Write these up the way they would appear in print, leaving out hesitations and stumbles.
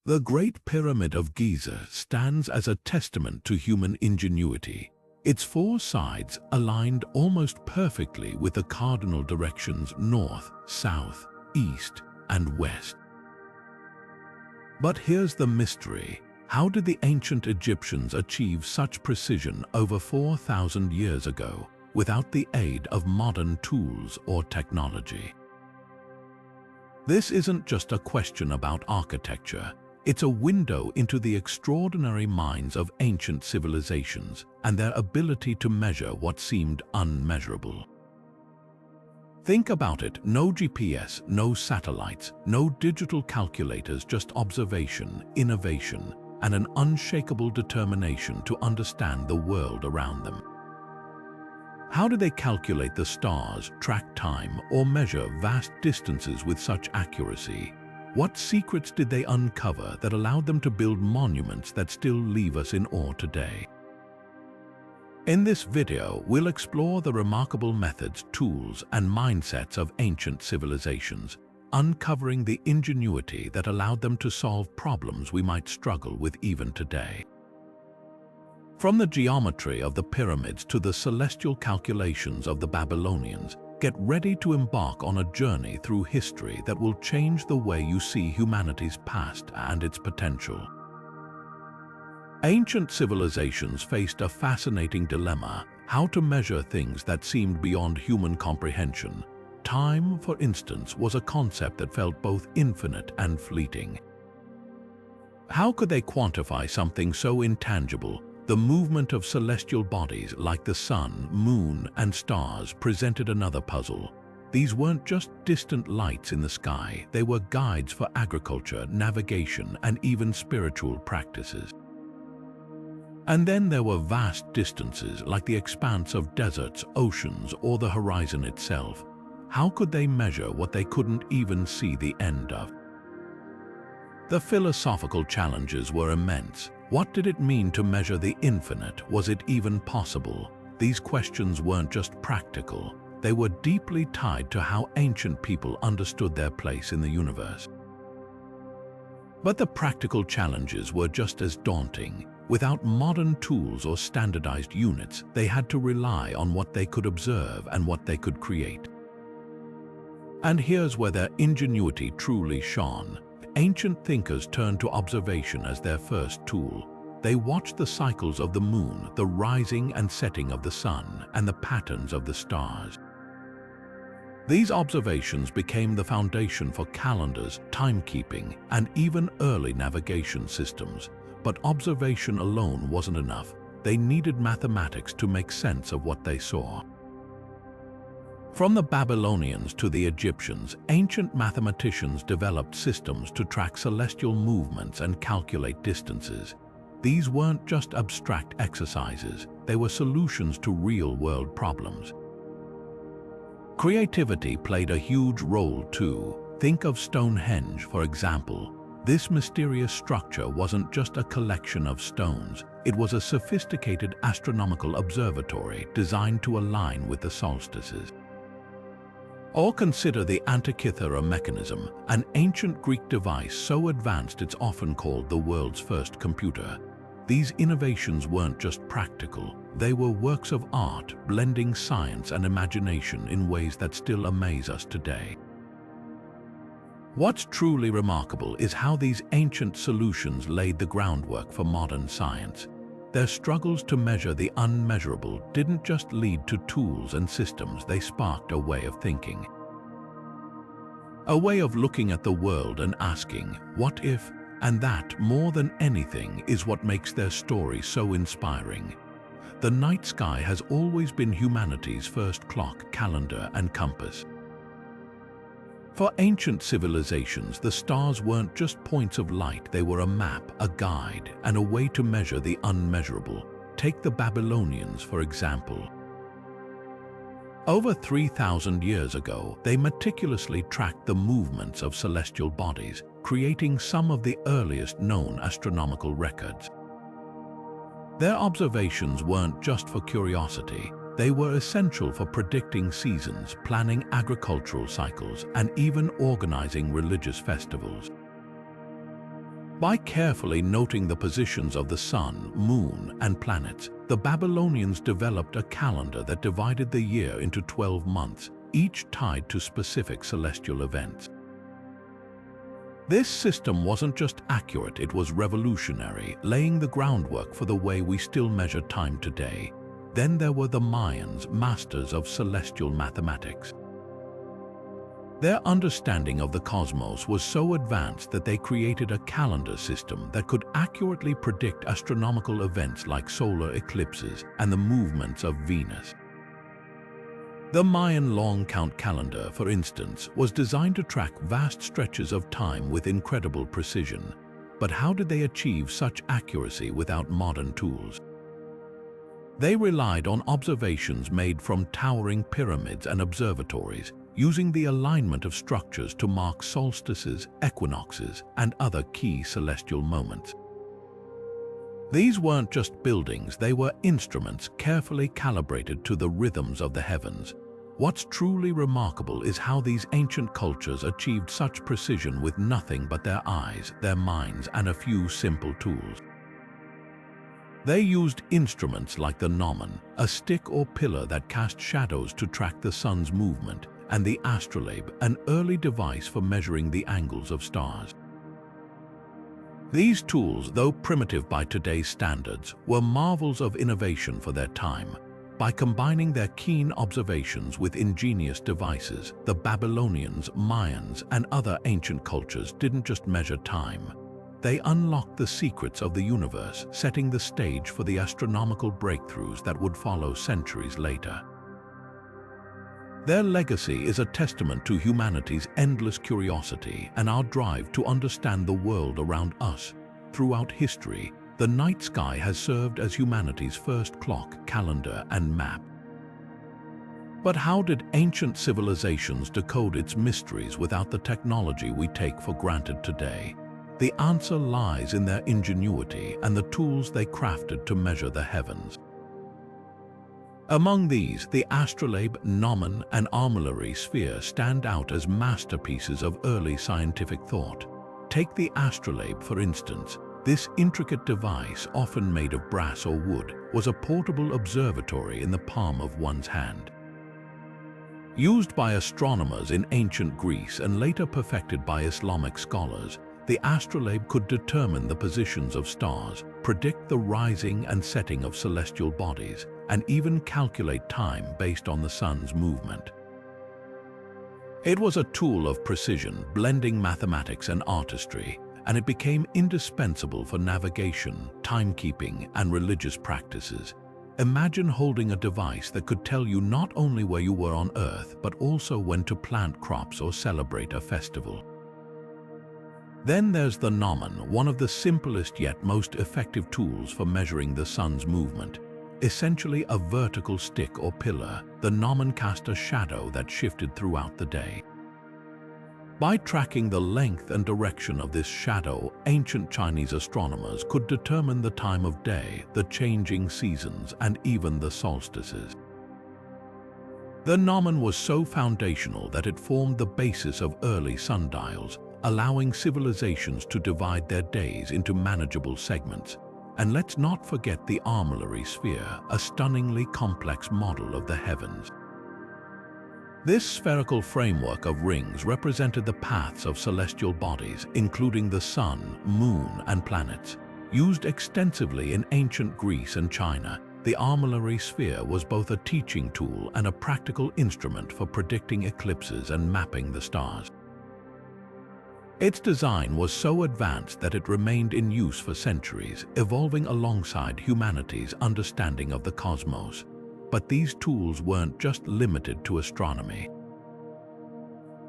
The Great Pyramid of Giza stands as a testament to human ingenuity. Its four sides aligned almost perfectly with the cardinal directions north, south, east, and west. But here's the mystery. How did the ancient Egyptians achieve such precision over 4,000 years ago without the aid of modern tools or technology? This isn't just a question about architecture. It's a window into the extraordinary minds of ancient civilizations and their ability to measure what seemed unmeasurable. Think about it, no GPS, no satellites, no digital calculators, just observation, innovation, and an unshakable determination to understand the world around them. How did they calculate the stars, track time, or measure vast distances with such accuracy? What secrets did they uncover that allowed them to build monuments that still leave us in awe today? In this video, we'll explore the remarkable methods, tools, and mindsets of ancient civilizations, uncovering the ingenuity that allowed them to solve problems we might struggle with even today. From the geometry of the pyramids to the celestial calculations of the Babylonians, get ready to embark on a journey through history that will change the way you see humanity's past and its potential. Ancient civilizations faced a fascinating dilemma: how to measure things that seemed beyond human comprehension. Time, for instance, was a concept that felt both infinite and fleeting. How could they quantify something so intangible? The movement of celestial bodies like the sun, moon, and stars presented another puzzle. These weren't just distant lights in the sky, they were guides for agriculture, navigation, and even spiritual practices. And then there were vast distances like the expanse of deserts, oceans, or the horizon itself. How could they measure what they couldn't even see the end of? The philosophical challenges were immense. What did it mean to measure the infinite? Was it even possible? These questions weren't just practical. They were deeply tied to how ancient people understood their place in the universe. But the practical challenges were just as daunting. Without modern tools or standardized units, they had to rely on what they could observe and what they could create. And here's where their ingenuity truly shone. Ancient thinkers turned to observation as their first tool. They watched the cycles of the moon, the rising and setting of the sun, and the patterns of the stars. These observations became the foundation for calendars, timekeeping, and even early navigation systems. But observation alone wasn't enough. They needed mathematics to make sense of what they saw. From the Babylonians to the Egyptians, ancient mathematicians developed systems to track celestial movements and calculate distances. These weren't just abstract exercises, they were solutions to real-world problems. Creativity played a huge role too. Think of Stonehenge, for example. This mysterious structure wasn't just a collection of stones, it was a sophisticated astronomical observatory designed to align with the solstices. Or consider the Antikythera Mechanism, an ancient Greek device so advanced it's often called the world's first computer. These innovations weren't just practical, they were works of art, blending science and imagination in ways that still amaze us today. What's truly remarkable is how these ancient solutions laid the groundwork for modern science. Their struggles to measure the unmeasurable didn't just lead to tools and systems, they sparked a way of thinking. A way of looking at the world and asking, what if? And that, more than anything, is what makes their story so inspiring. The night sky has always been humanity's first clock, calendar, and compass. For ancient civilizations, the stars weren't just points of light, they were a map, a guide, and a way to measure the unmeasurable. Take the Babylonians, for example. Over 3,000 years ago, they meticulously tracked the movements of celestial bodies, creating some of the earliest known astronomical records. Their observations weren't just for curiosity. They were essential for predicting seasons, planning agricultural cycles, and even organizing religious festivals. By carefully noting the positions of the sun, moon, and planets, the Babylonians developed a calendar that divided the year into 12 months, each tied to specific celestial events. This system wasn't just accurate, it was revolutionary, laying the groundwork for the way we still measure time today. Then there were the Mayans, masters of celestial mathematics. Their understanding of the cosmos was so advanced that they created a calendar system that could accurately predict astronomical events like solar eclipses and the movements of Venus. The Mayan long count calendar, for instance, was designed to track vast stretches of time with incredible precision. But how did they achieve such accuracy without modern tools? They relied on observations made from towering pyramids and observatories, using the alignment of structures to mark solstices, equinoxes, and other key celestial moments. These weren't just buildings, they were instruments carefully calibrated to the rhythms of the heavens. What's truly remarkable is how these ancient cultures achieved such precision with nothing but their eyes, their minds, and a few simple tools. They used instruments like the gnomon, a stick or pillar that cast shadows to track the sun's movement, and the astrolabe, an early device for measuring the angles of stars. These tools, though primitive by today's standards, were marvels of innovation for their time. By combining their keen observations with ingenious devices, the Babylonians, Mayans, and other ancient cultures didn't just measure time. They unlocked the secrets of the universe, setting the stage for the astronomical breakthroughs that would follow centuries later. Their legacy is a testament to humanity's endless curiosity and our drive to understand the world around us. Throughout history, the night sky has served as humanity's first clock, calendar, and map. But how did ancient civilizations decode its mysteries without the technology we take for granted today? The answer lies in their ingenuity and the tools they crafted to measure the heavens. Among these, the astrolabe, gnomon, and armillary sphere stand out as masterpieces of early scientific thought. Take the astrolabe, for instance. This intricate device, often made of brass or wood, was a portable observatory in the palm of one's hand. Used by astronomers in ancient Greece and later perfected by Islamic scholars, the astrolabe could determine the positions of stars, predict the rising and setting of celestial bodies, and even calculate time based on the sun's movement. It was a tool of precision, blending mathematics and artistry, and it became indispensable for navigation, timekeeping, and religious practices. Imagine holding a device that could tell you not only where you were on Earth, but also when to plant crops or celebrate a festival. Then there's the gnomon, one of the simplest yet most effective tools for measuring the sun's movement. Essentially a vertical stick or pillar, the gnomon cast a shadow that shifted throughout the day. By tracking the length and direction of this shadow, ancient Chinese astronomers could determine the time of day, the changing seasons, and even the solstices. The gnomon was so foundational that it formed the basis of early sundials, allowing civilizations to divide their days into manageable segments. And let's not forget the armillary sphere, a stunningly complex model of the heavens. This spherical framework of rings represented the paths of celestial bodies, including the sun, moon, and planets. Used extensively in ancient Greece and China, the armillary sphere was both a teaching tool and a practical instrument for predicting eclipses and mapping the stars. Its design was so advanced that it remained in use for centuries, evolving alongside humanity's understanding of the cosmos. But these tools weren't just limited to astronomy.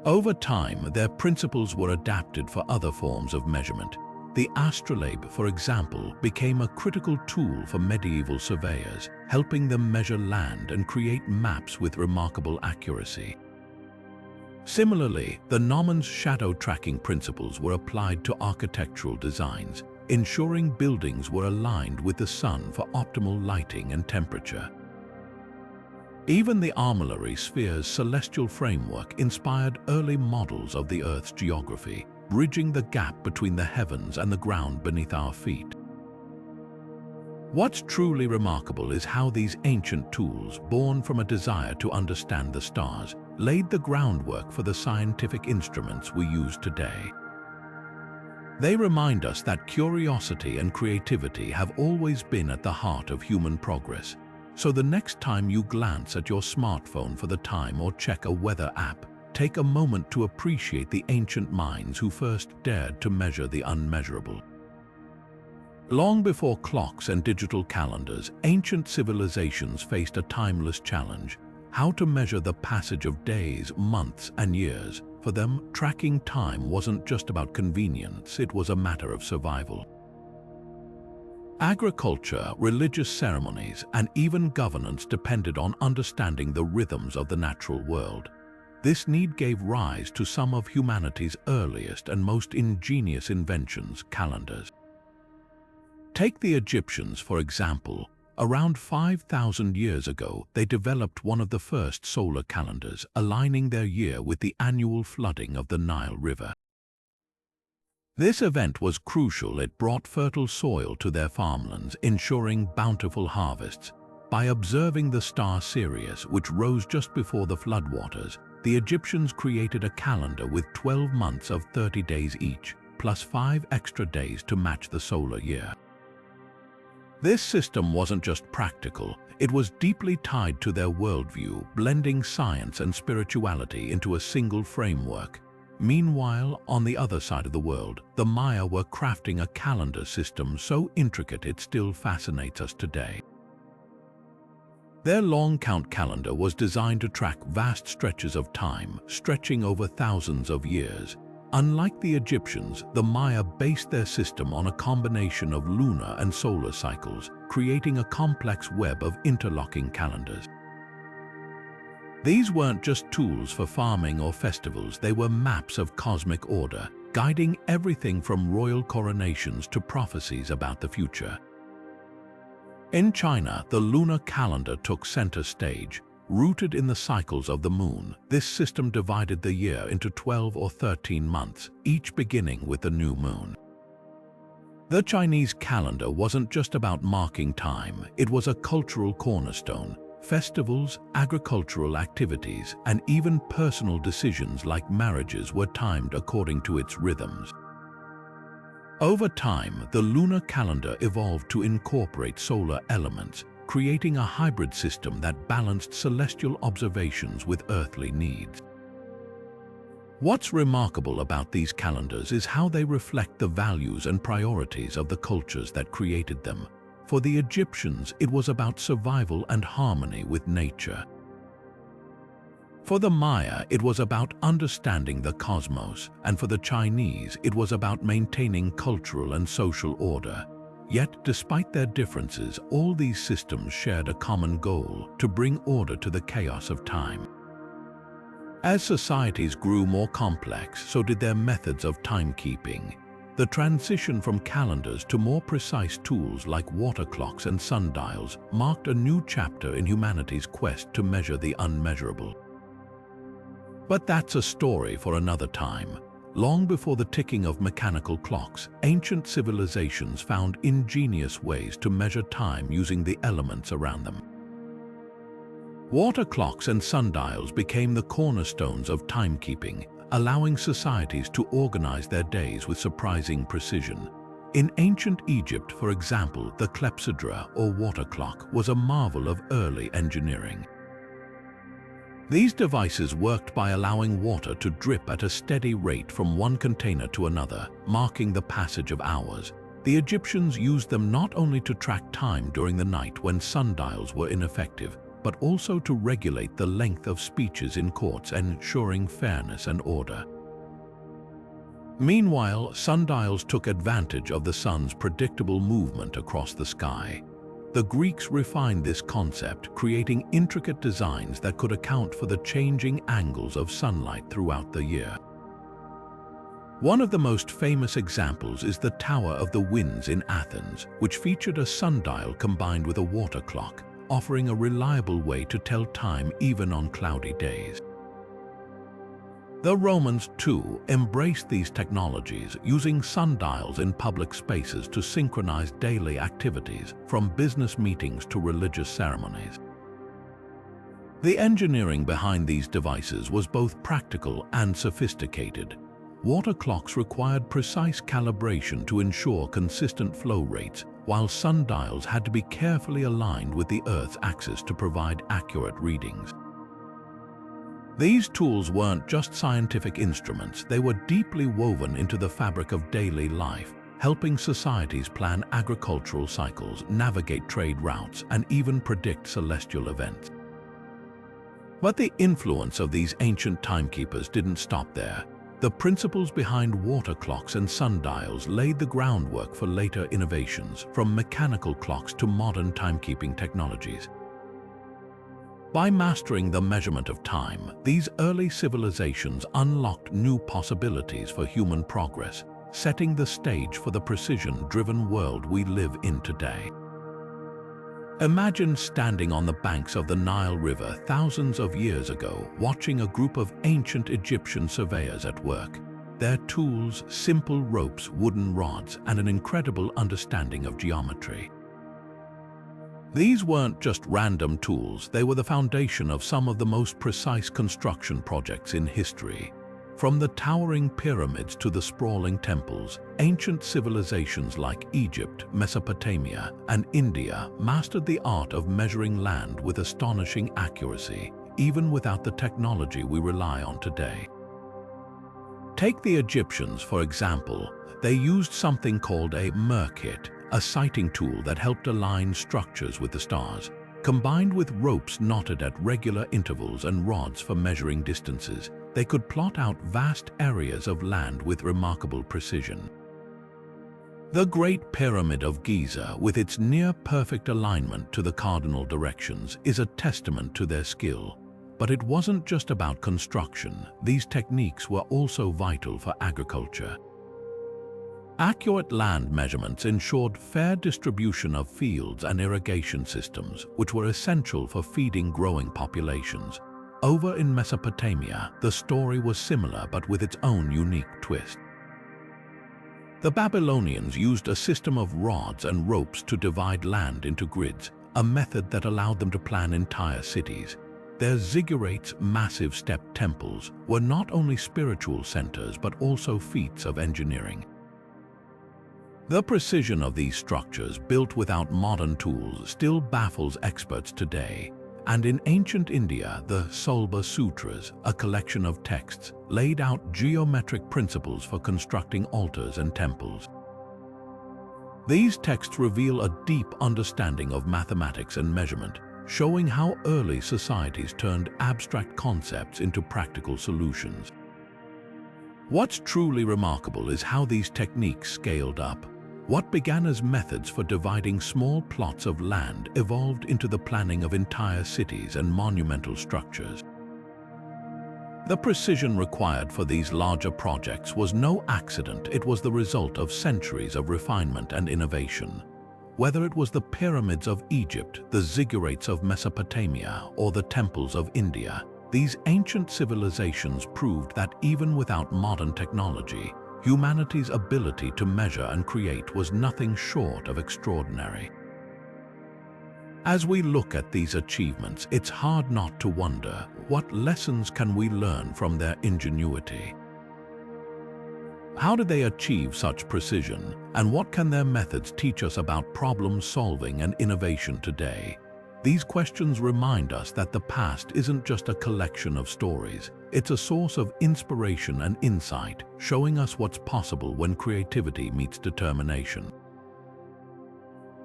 Over time, their principles were adapted for other forms of measurement. The astrolabe, for example, became a critical tool for medieval surveyors, helping them measure land and create maps with remarkable accuracy. Similarly, the gnomon's shadow tracking principles were applied to architectural designs, ensuring buildings were aligned with the sun for optimal lighting and temperature. Even the armillary sphere's celestial framework inspired early models of the Earth's geography, bridging the gap between the heavens and the ground beneath our feet. What's truly remarkable is how these ancient tools, born from a desire to understand the stars, laid the groundwork for the scientific instruments we use today. They remind us that curiosity and creativity have always been at the heart of human progress. So the next time you glance at your smartphone for the time or check a weather app, take a moment to appreciate the ancient minds who first dared to measure the unmeasurable. Long before clocks and digital calendars, ancient civilizations faced a timeless challenge: how to measure the passage of days, months, and years. For them, tracking time wasn't just about convenience, it was a matter of survival. Agriculture, religious ceremonies, and even governance depended on understanding the rhythms of the natural world. This need gave rise to some of humanity's earliest and most ingenious inventions, calendars. Take the Egyptians, for example. Around 5,000 years ago, they developed one of the first solar calendars, aligning their year with the annual flooding of the Nile River. This event was crucial. It brought fertile soil to their farmlands, ensuring bountiful harvests. By observing the star Sirius, which rose just before the floodwaters, the Egyptians created a calendar with 12 months of 30 days each, plus 5 extra days to match the solar year. This system wasn't just practical, it was deeply tied to their worldview, blending science and spirituality into a single framework. Meanwhile, on the other side of the world, the Maya were crafting a calendar system so intricate it still fascinates us today. Their long count calendar was designed to track vast stretches of time, stretching over thousands of years. Unlike the Egyptians, the Maya based their system on a combination of lunar and solar cycles, creating a complex web of interlocking calendars. These weren't just tools for farming or festivals, they were maps of cosmic order, guiding everything from royal coronations to prophecies about the future. In China, the lunar calendar took center stage. Rooted in the cycles of the moon, this system divided the year into 12 or 13 months, each beginning with the new moon. The Chinese calendar wasn't just about marking time, it was a cultural cornerstone. Festivals, agricultural activities, and even personal decisions like marriages were timed according to its rhythms. Over time, the lunar calendar evolved to incorporate solar elements, creating a hybrid system that balanced celestial observations with earthly needs. What's remarkable about these calendars is how they reflect the values and priorities of the cultures that created them. For the Egyptians, it was about survival and harmony with nature. For the Maya, it was about understanding the cosmos, and for the Chinese, it was about maintaining cultural and social order. Yet, despite their differences, all these systems shared a common goal: to bring order to the chaos of time. As societies grew more complex, so did their methods of timekeeping. The transition from calendars to more precise tools like water clocks and sundials marked a new chapter in humanity's quest to measure the unmeasurable. But that's a story for another time. Long before the ticking of mechanical clocks, ancient civilizations found ingenious ways to measure time using the elements around them. Water clocks and sundials became the cornerstones of timekeeping, allowing societies to organize their days with surprising precision. In ancient Egypt, for example, the clepsydra, or water clock, was a marvel of early engineering. These devices worked by allowing water to drip at a steady rate from one container to another, marking the passage of hours. The Egyptians used them not only to track time during the night when sundials were ineffective, but also to regulate the length of speeches in courts, ensuring fairness and order. Meanwhile, sundials took advantage of the sun's predictable movement across the sky. The Greeks refined this concept, creating intricate designs that could account for the changing angles of sunlight throughout the year. One of the most famous examples is the Tower of the Winds in Athens, which featured a sundial combined with a water clock, offering a reliable way to tell time even on cloudy days. The Romans, too, embraced these technologies, using sundials in public spaces to synchronize daily activities, from business meetings to religious ceremonies. The engineering behind these devices was both practical and sophisticated. Water clocks required precise calibration to ensure consistent flow rates, while sundials had to be carefully aligned with the Earth's axis to provide accurate readings. These tools weren't just scientific instruments, they were deeply woven into the fabric of daily life, helping societies plan agricultural cycles, navigate trade routes, and even predict celestial events. But the influence of these ancient timekeepers didn't stop there. The principles behind water clocks and sundials laid the groundwork for later innovations, from mechanical clocks to modern timekeeping technologies. By mastering the measurement of time, these early civilizations unlocked new possibilities for human progress, setting the stage for the precision-driven world we live in today. Imagine standing on the banks of the Nile River thousands of years ago, watching a group of ancient Egyptian surveyors at work. Their tools, simple ropes, wooden rods, and an incredible understanding of geometry. These weren't just random tools, they were the foundation of some of the most precise construction projects in history. From the towering pyramids to the sprawling temples, ancient civilizations like Egypt, Mesopotamia, and India mastered the art of measuring land with astonishing accuracy, even without the technology we rely on today. Take the Egyptians, for example. They used something called a merkit, a sighting tool that helped align structures with the stars. Combined with ropes knotted at regular intervals and rods for measuring distances, they could plot out vast areas of land with remarkable precision. The Great Pyramid of Giza, with its near-perfect alignment to the cardinal directions, is a testament to their skill. But it wasn't just about construction. These techniques were also vital for agriculture. Accurate land measurements ensured fair distribution of fields and irrigation systems, which were essential for feeding growing populations. Over in Mesopotamia, the story was similar but with its own unique twist. The Babylonians used a system of rods and ropes to divide land into grids, a method that allowed them to plan entire cities. Their ziggurats, massive step temples, were not only spiritual centers but also feats of engineering. The precision of these structures, built without modern tools, still baffles experts today. And in ancient India, the Sulba Sutras, a collection of texts, laid out geometric principles for constructing altars and temples. These texts reveal a deep understanding of mathematics and measurement, showing how early societies turned abstract concepts into practical solutions. What's truly remarkable is how these techniques scaled up. What began as methods for dividing small plots of land evolved into the planning of entire cities and monumental structures. The precision required for these larger projects was no accident. It was the result of centuries of refinement and innovation. Whether it was the pyramids of Egypt, the ziggurats of Mesopotamia, or the temples of India, these ancient civilizations proved that even without modern technology, humanity's ability to measure and create was nothing short of extraordinary. As we look at these achievements, it's hard not to wonder, what lessons can we learn from their ingenuity? How did they achieve such precision, and what can their methods teach us about problem solving and innovation today? These questions remind us that the past isn't just a collection of stories. It's a source of inspiration and insight, showing us what's possible when creativity meets determination.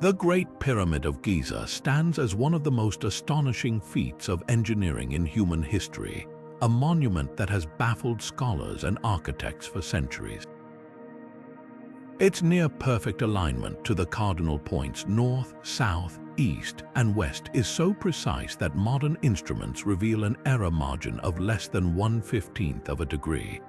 The Great Pyramid of Giza stands as one of the most astonishing feats of engineering in human history, a monument that has baffled scholars and architects for centuries. Its near-perfect alignment to the cardinal points north, south, east, and west is so precise that modern instruments reveal an error margin of less than 1/15 of a degree.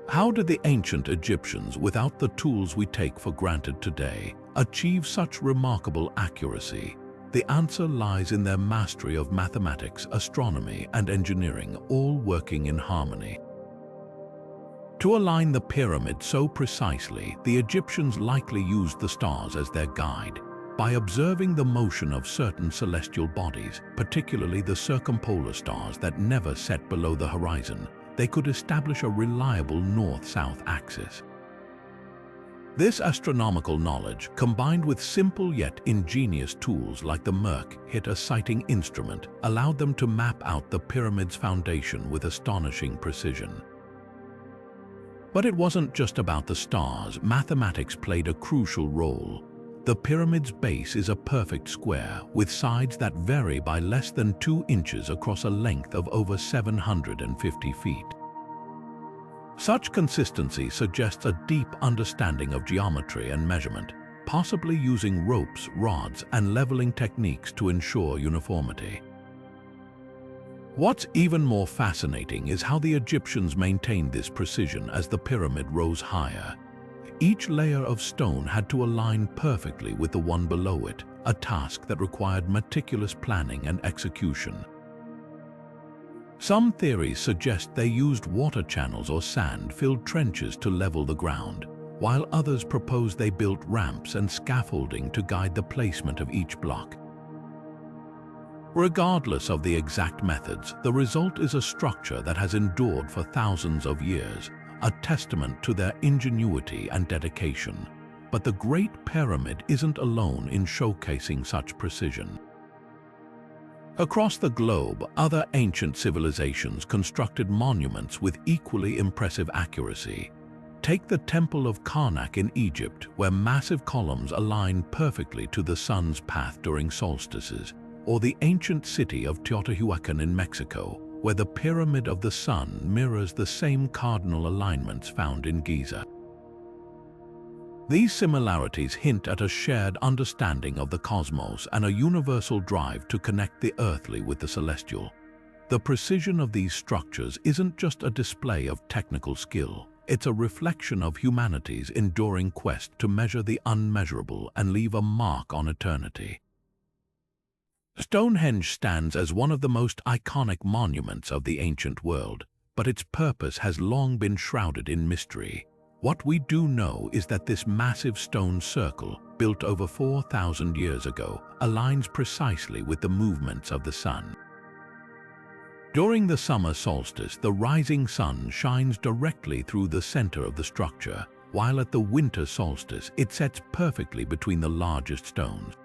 How did the ancient Egyptians, without the tools we take for granted today, achieve such remarkable accuracy? The answer lies in their mastery of mathematics, astronomy, and engineering, all working in harmony. To align the pyramid so precisely, the Egyptians likely used the stars as their guide. By observing the motion of certain celestial bodies, particularly the circumpolar stars that never set below the horizon, they could establish a reliable north-south axis. This astronomical knowledge, combined with simple yet ingenious tools like the Merk-hit sighting instrument, allowed them to map out the pyramid's foundation with astonishing precision. But it wasn't just about the stars. Mathematics played a crucial role. The pyramid's base is a perfect square, with sides that vary by less than 2 inches across a length of over 750 feet. Such consistency suggests a deep understanding of geometry and measurement, possibly using ropes, rods, and leveling techniques to ensure uniformity. What's even more fascinating is how the Egyptians maintained this precision as the pyramid rose higher. Each layer of stone had to align perfectly with the one below it, a task that required meticulous planning and execution. Some theories suggest they used water channels or sand-filled trenches to level the ground, while others propose they built ramps and scaffolding to guide the placement of each block. Regardless of the exact methods, the result is a structure that has endured for thousands of years, a testament to their ingenuity and dedication. But the Great Pyramid isn't alone in showcasing such precision. Across the globe, other ancient civilizations constructed monuments with equally impressive accuracy. Take the Temple of Karnak in Egypt, where massive columns align perfectly to the sun's path during solstices, or the ancient city of Teotihuacan in Mexico, where the Pyramid of the Sun mirrors the same cardinal alignments found in Giza. These similarities hint at a shared understanding of the cosmos and a universal drive to connect the earthly with the celestial. The precision of these structures isn't just a display of technical skill, it's a reflection of humanity's enduring quest to measure the unmeasurable and leave a mark on eternity. Stonehenge stands as one of the most iconic monuments of the ancient world, but its purpose has long been shrouded in mystery. What we do know is that this massive stone circle, built over 4,000 years ago, aligns precisely with the movements of the sun. During the summer solstice, the rising sun shines directly through the center of the structure, while at the winter solstice it sets perfectly between the largest stones.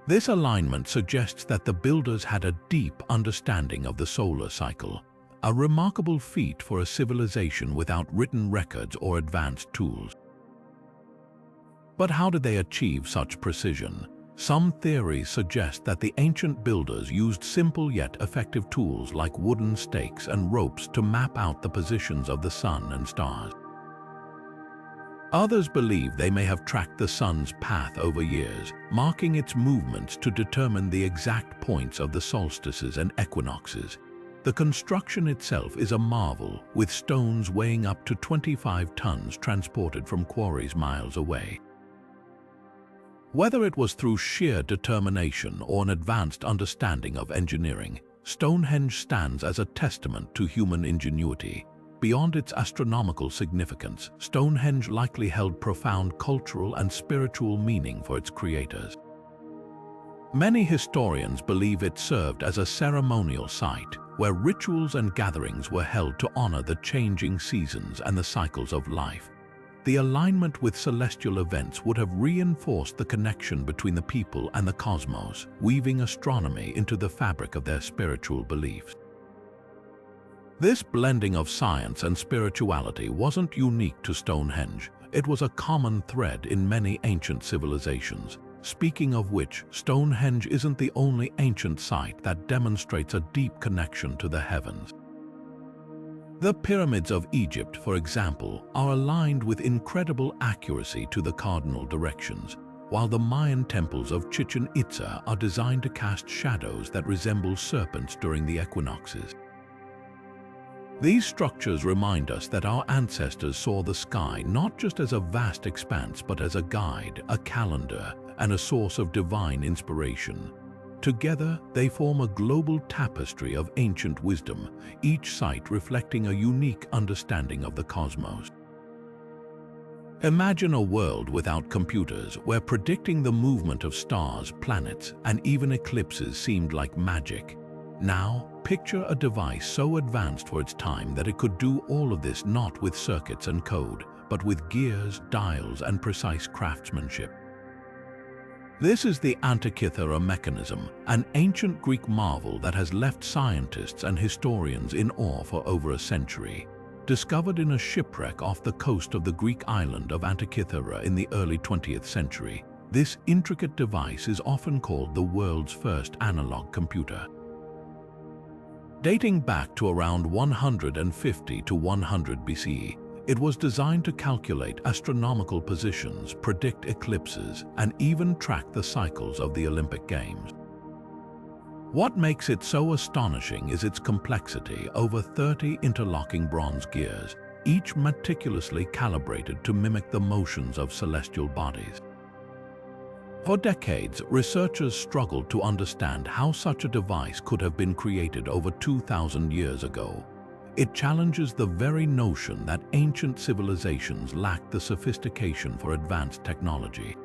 This alignment suggests that the builders had a deep understanding of the solar cycle, a remarkable feat for a civilization without written records or advanced tools. But how did they achieve such precision? Some theories suggest that the ancient builders used simple yet effective tools like wooden stakes and ropes to map out the positions of the sun and stars. Others believe they may have tracked the sun's path over years, marking its movements to determine the exact points of the solstices and equinoxes. The construction itself is a marvel, with stones weighing up to 25 tons transported from quarries miles away. Whether it was through sheer determination or an advanced understanding of engineering, Stonehenge stands as a testament to human ingenuity. Beyond its astronomical significance, Stonehenge likely held profound cultural and spiritual meaning for its creators. Many historians believe it served as a ceremonial site, where rituals and gatherings were held to honor the changing seasons and the cycles of life. The alignment with celestial events would have reinforced the connection between the people and the cosmos, weaving astronomy into the fabric of their spiritual beliefs. This blending of science and spirituality wasn't unique to Stonehenge. It was a common thread in many ancient civilizations. Speaking of which, Stonehenge isn't the only ancient site that demonstrates a deep connection to the heavens. The pyramids of Egypt, for example, are aligned with incredible accuracy to the cardinal directions, while the Mayan temples of Chichen Itza are designed to cast shadows that resemble serpents during the equinoxes. These structures remind us that our ancestors saw the sky not just as a vast expanse, but as a guide, a calendar, and a source of divine inspiration. Together, they form a global tapestry of ancient wisdom, each site reflecting a unique understanding of the cosmos. Imagine a world without computers, where predicting the movement of stars, planets, and even eclipses seemed like magic. Now, picture a device so advanced for its time that it could do all of this not with circuits and code, but with gears, dials, and precise craftsmanship. This is the Antikythera Mechanism, an ancient Greek marvel that has left scientists and historians in awe for over a century. Discovered in a shipwreck off the coast of the Greek island of Antikythera in the early 20th century, this intricate device is often called the world's first analog computer. Dating back to around 150 to 100 BCE, it was designed to calculate astronomical positions, predict eclipses, and even track the cycles of the Olympic Games. What makes it so astonishing is its complexity: over 30 interlocking bronze gears, each meticulously calibrated to mimic the motions of celestial bodies. For decades, researchers struggled to understand how such a device could have been created over 2,000 years ago. It challenges the very notion that ancient civilizations lacked the sophistication for advanced technology.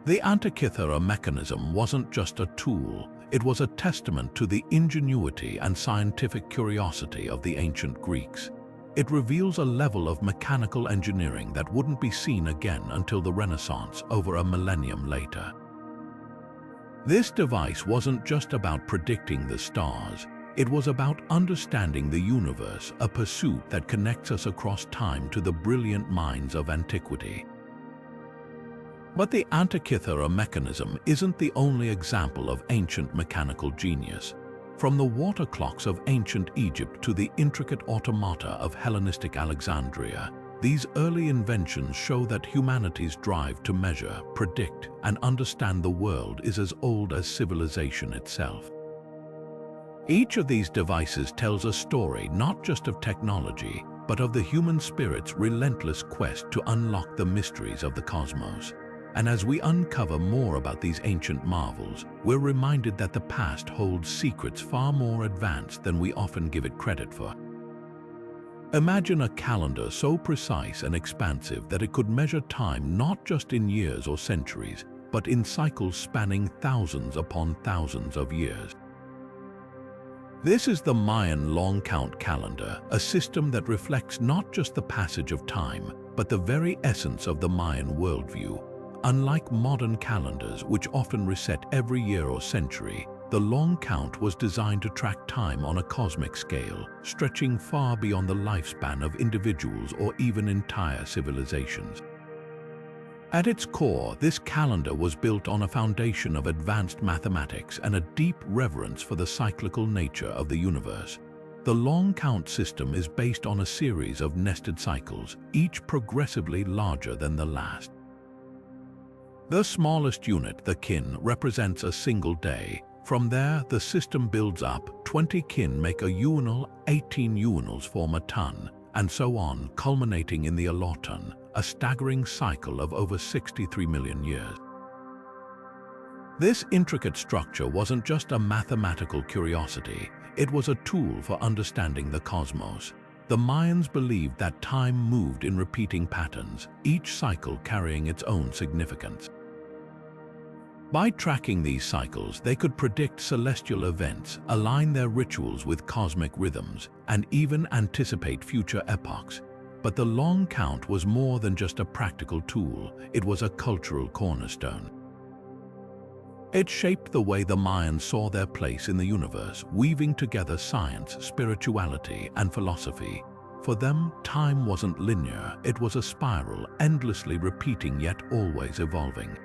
The Antikythera Mechanism wasn't just a tool, it was a testament to the ingenuity and scientific curiosity of the ancient Greeks. It reveals a level of mechanical engineering that wouldn't be seen again until the Renaissance, over a millennium later. This device wasn't just about predicting the stars. It was about understanding the universe, a pursuit that connects us across time to the brilliant minds of antiquity. But the Antikythera Mechanism isn't the only example of ancient mechanical genius. From the water clocks of ancient Egypt to the intricate automata of Hellenistic Alexandria, these early inventions show that humanity's drive to measure, predict, and understand the world is as old as civilization itself. Each of these devices tells a story not just of technology, but of the human spirit's relentless quest to unlock the mysteries of the cosmos. And as we uncover more about these ancient marvels, we're reminded that the past holds secrets far more advanced than we often give it credit for. Imagine a calendar so precise and expansive that it could measure time not just in years or centuries, but in cycles spanning thousands upon thousands of years. This is the Mayan long count calendar, a system that reflects not just the passage of time, but the very essence of the Mayan worldview. Unlike modern calendars, which often reset every year or century, the long count was designed to track time on a cosmic scale, stretching far beyond the lifespan of individuals or even entire civilizations. At its core, this calendar was built on a foundation of advanced mathematics and a deep reverence for the cyclical nature of the universe. The long count system is based on a series of nested cycles, each progressively larger than the last. The smallest unit, the kin, represents a single day. From there, the system builds up. 20 kin make a uinal, 18 uinals form a ton, and so on, culminating in the alloton, a staggering cycle of over 63 million years. This intricate structure wasn't just a mathematical curiosity, it was a tool for understanding the cosmos. The Mayans believed that time moved in repeating patterns, each cycle carrying its own significance. By tracking these cycles, they could predict celestial events, align their rituals with cosmic rhythms, and even anticipate future epochs. But the long count was more than just a practical tool, it was a cultural cornerstone. It shaped the way the Mayans saw their place in the universe, weaving together science, spirituality, and philosophy. For them, time wasn't linear, it was a spiral, endlessly repeating yet always evolving.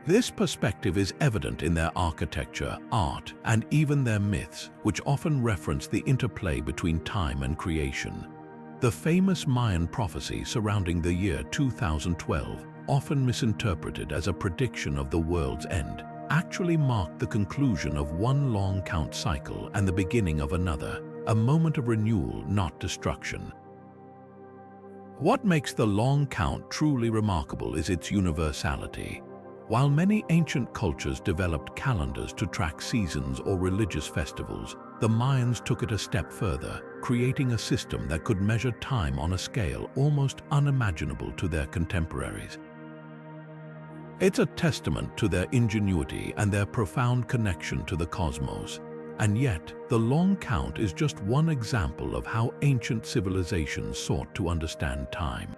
This perspective is evident in their architecture, art, and even their myths, which often reference the interplay between time and creation. The famous Mayan prophecy surrounding the year 2012, often misinterpreted as a prediction of the world's end, actually marked the conclusion of one long count cycle and the beginning of another, a moment of renewal, not destruction. What makes the long count truly remarkable is its universality. While many ancient cultures developed calendars to track seasons or religious festivals, the Mayans took it a step further, creating a system that could measure time on a scale almost unimaginable to their contemporaries. It's a testament to their ingenuity and their profound connection to the cosmos. And yet, the long count is just one example of how ancient civilizations sought to understand time.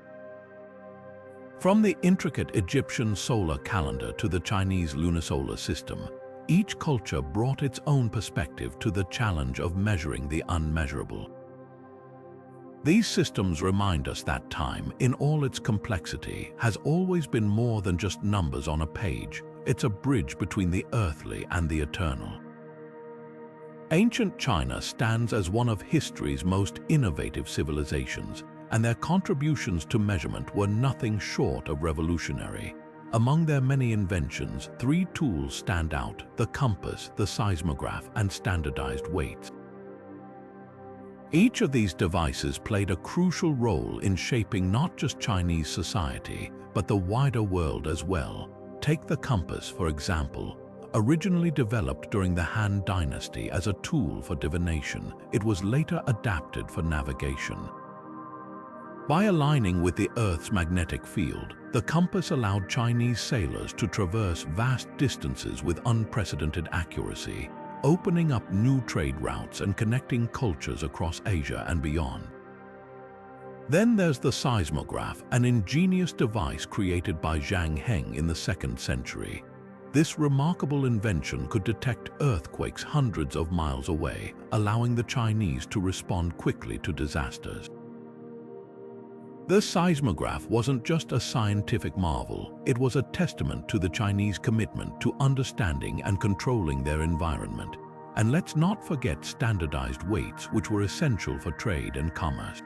From the intricate Egyptian solar calendar to the Chinese lunisolar system, each culture brought its own perspective to the challenge of measuring the unmeasurable. These systems remind us that time, in all its complexity, has always been more than just numbers on a page. It's a bridge between the earthly and the eternal. Ancient China stands as one of history's most innovative civilizations, and their contributions to measurement were nothing short of revolutionary. Among their many inventions, 3 tools stand out: the compass, the seismograph, and standardized weights. Each of these devices played a crucial role in shaping not just Chinese society, but the wider world as well. Take the compass, for example. Originally developed during the Han Dynasty as a tool for divination, it was later adapted for navigation. By aligning with the Earth's magnetic field, the compass allowed Chinese sailors to traverse vast distances with unprecedented accuracy, opening up new trade routes and connecting cultures across Asia and beyond. Then there's the seismograph, an ingenious device created by Zhang Heng in the 2nd century. This remarkable invention could detect earthquakes hundreds of miles away, allowing the Chinese to respond quickly to disasters. The seismograph wasn't just a scientific marvel, it was a testament to the Chinese commitment to understanding and controlling their environment. And let's not forget standardized weights, which were essential for trade and commerce.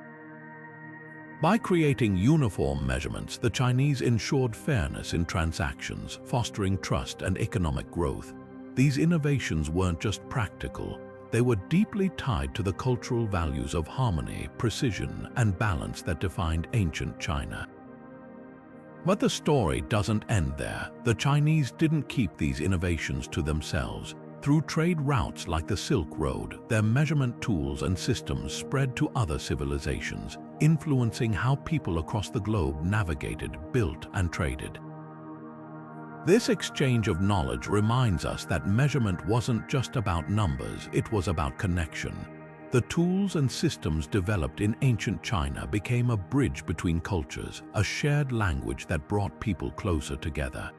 By creating uniform measurements, the Chinese ensured fairness in transactions, fostering trust and economic growth. These innovations weren't just practical, they were deeply tied to the cultural values of harmony, precision, and balance that defined ancient China. But the story doesn't end there. The Chinese didn't keep these innovations to themselves. Through trade routes like the Silk Road, their measurement tools and systems spread to other civilizations, influencing how people across the globe navigated, built, and traded. This exchange of knowledge reminds us that measurement wasn't just about numbers, it was about connection. The tools and systems developed in ancient China became a bridge between cultures, a shared language that brought people closer together.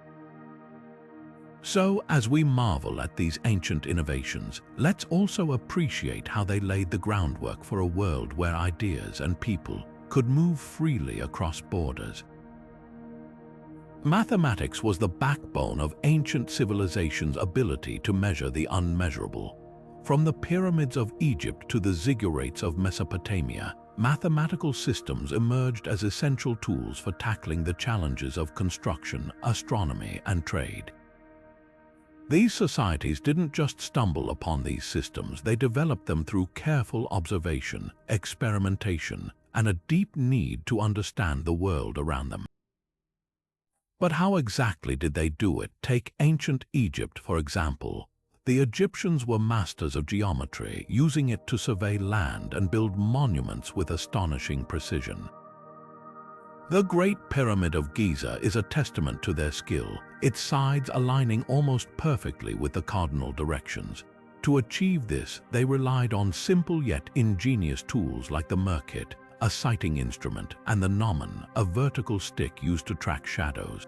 So, as we marvel at these ancient innovations, let's also appreciate how they laid the groundwork for a world where ideas and people could move freely across borders. Mathematics was the backbone of ancient civilizations' ability to measure the unmeasurable. From the pyramids of Egypt to the ziggurats of Mesopotamia, mathematical systems emerged as essential tools for tackling the challenges of construction, astronomy, and trade. These societies didn't just stumble upon these systems, they developed them through careful observation, experimentation, and a deep need to understand the world around them. But how exactly did they do it? Take ancient Egypt, for example. The Egyptians were masters of geometry, using it to survey land and build monuments with astonishing precision. The Great Pyramid of Giza is a testament to their skill, its sides aligning almost perfectly with the cardinal directions. To achieve this, they relied on simple yet ingenious tools like the merkit, a sighting instrument, and the gnomon, a vertical stick used to track shadows.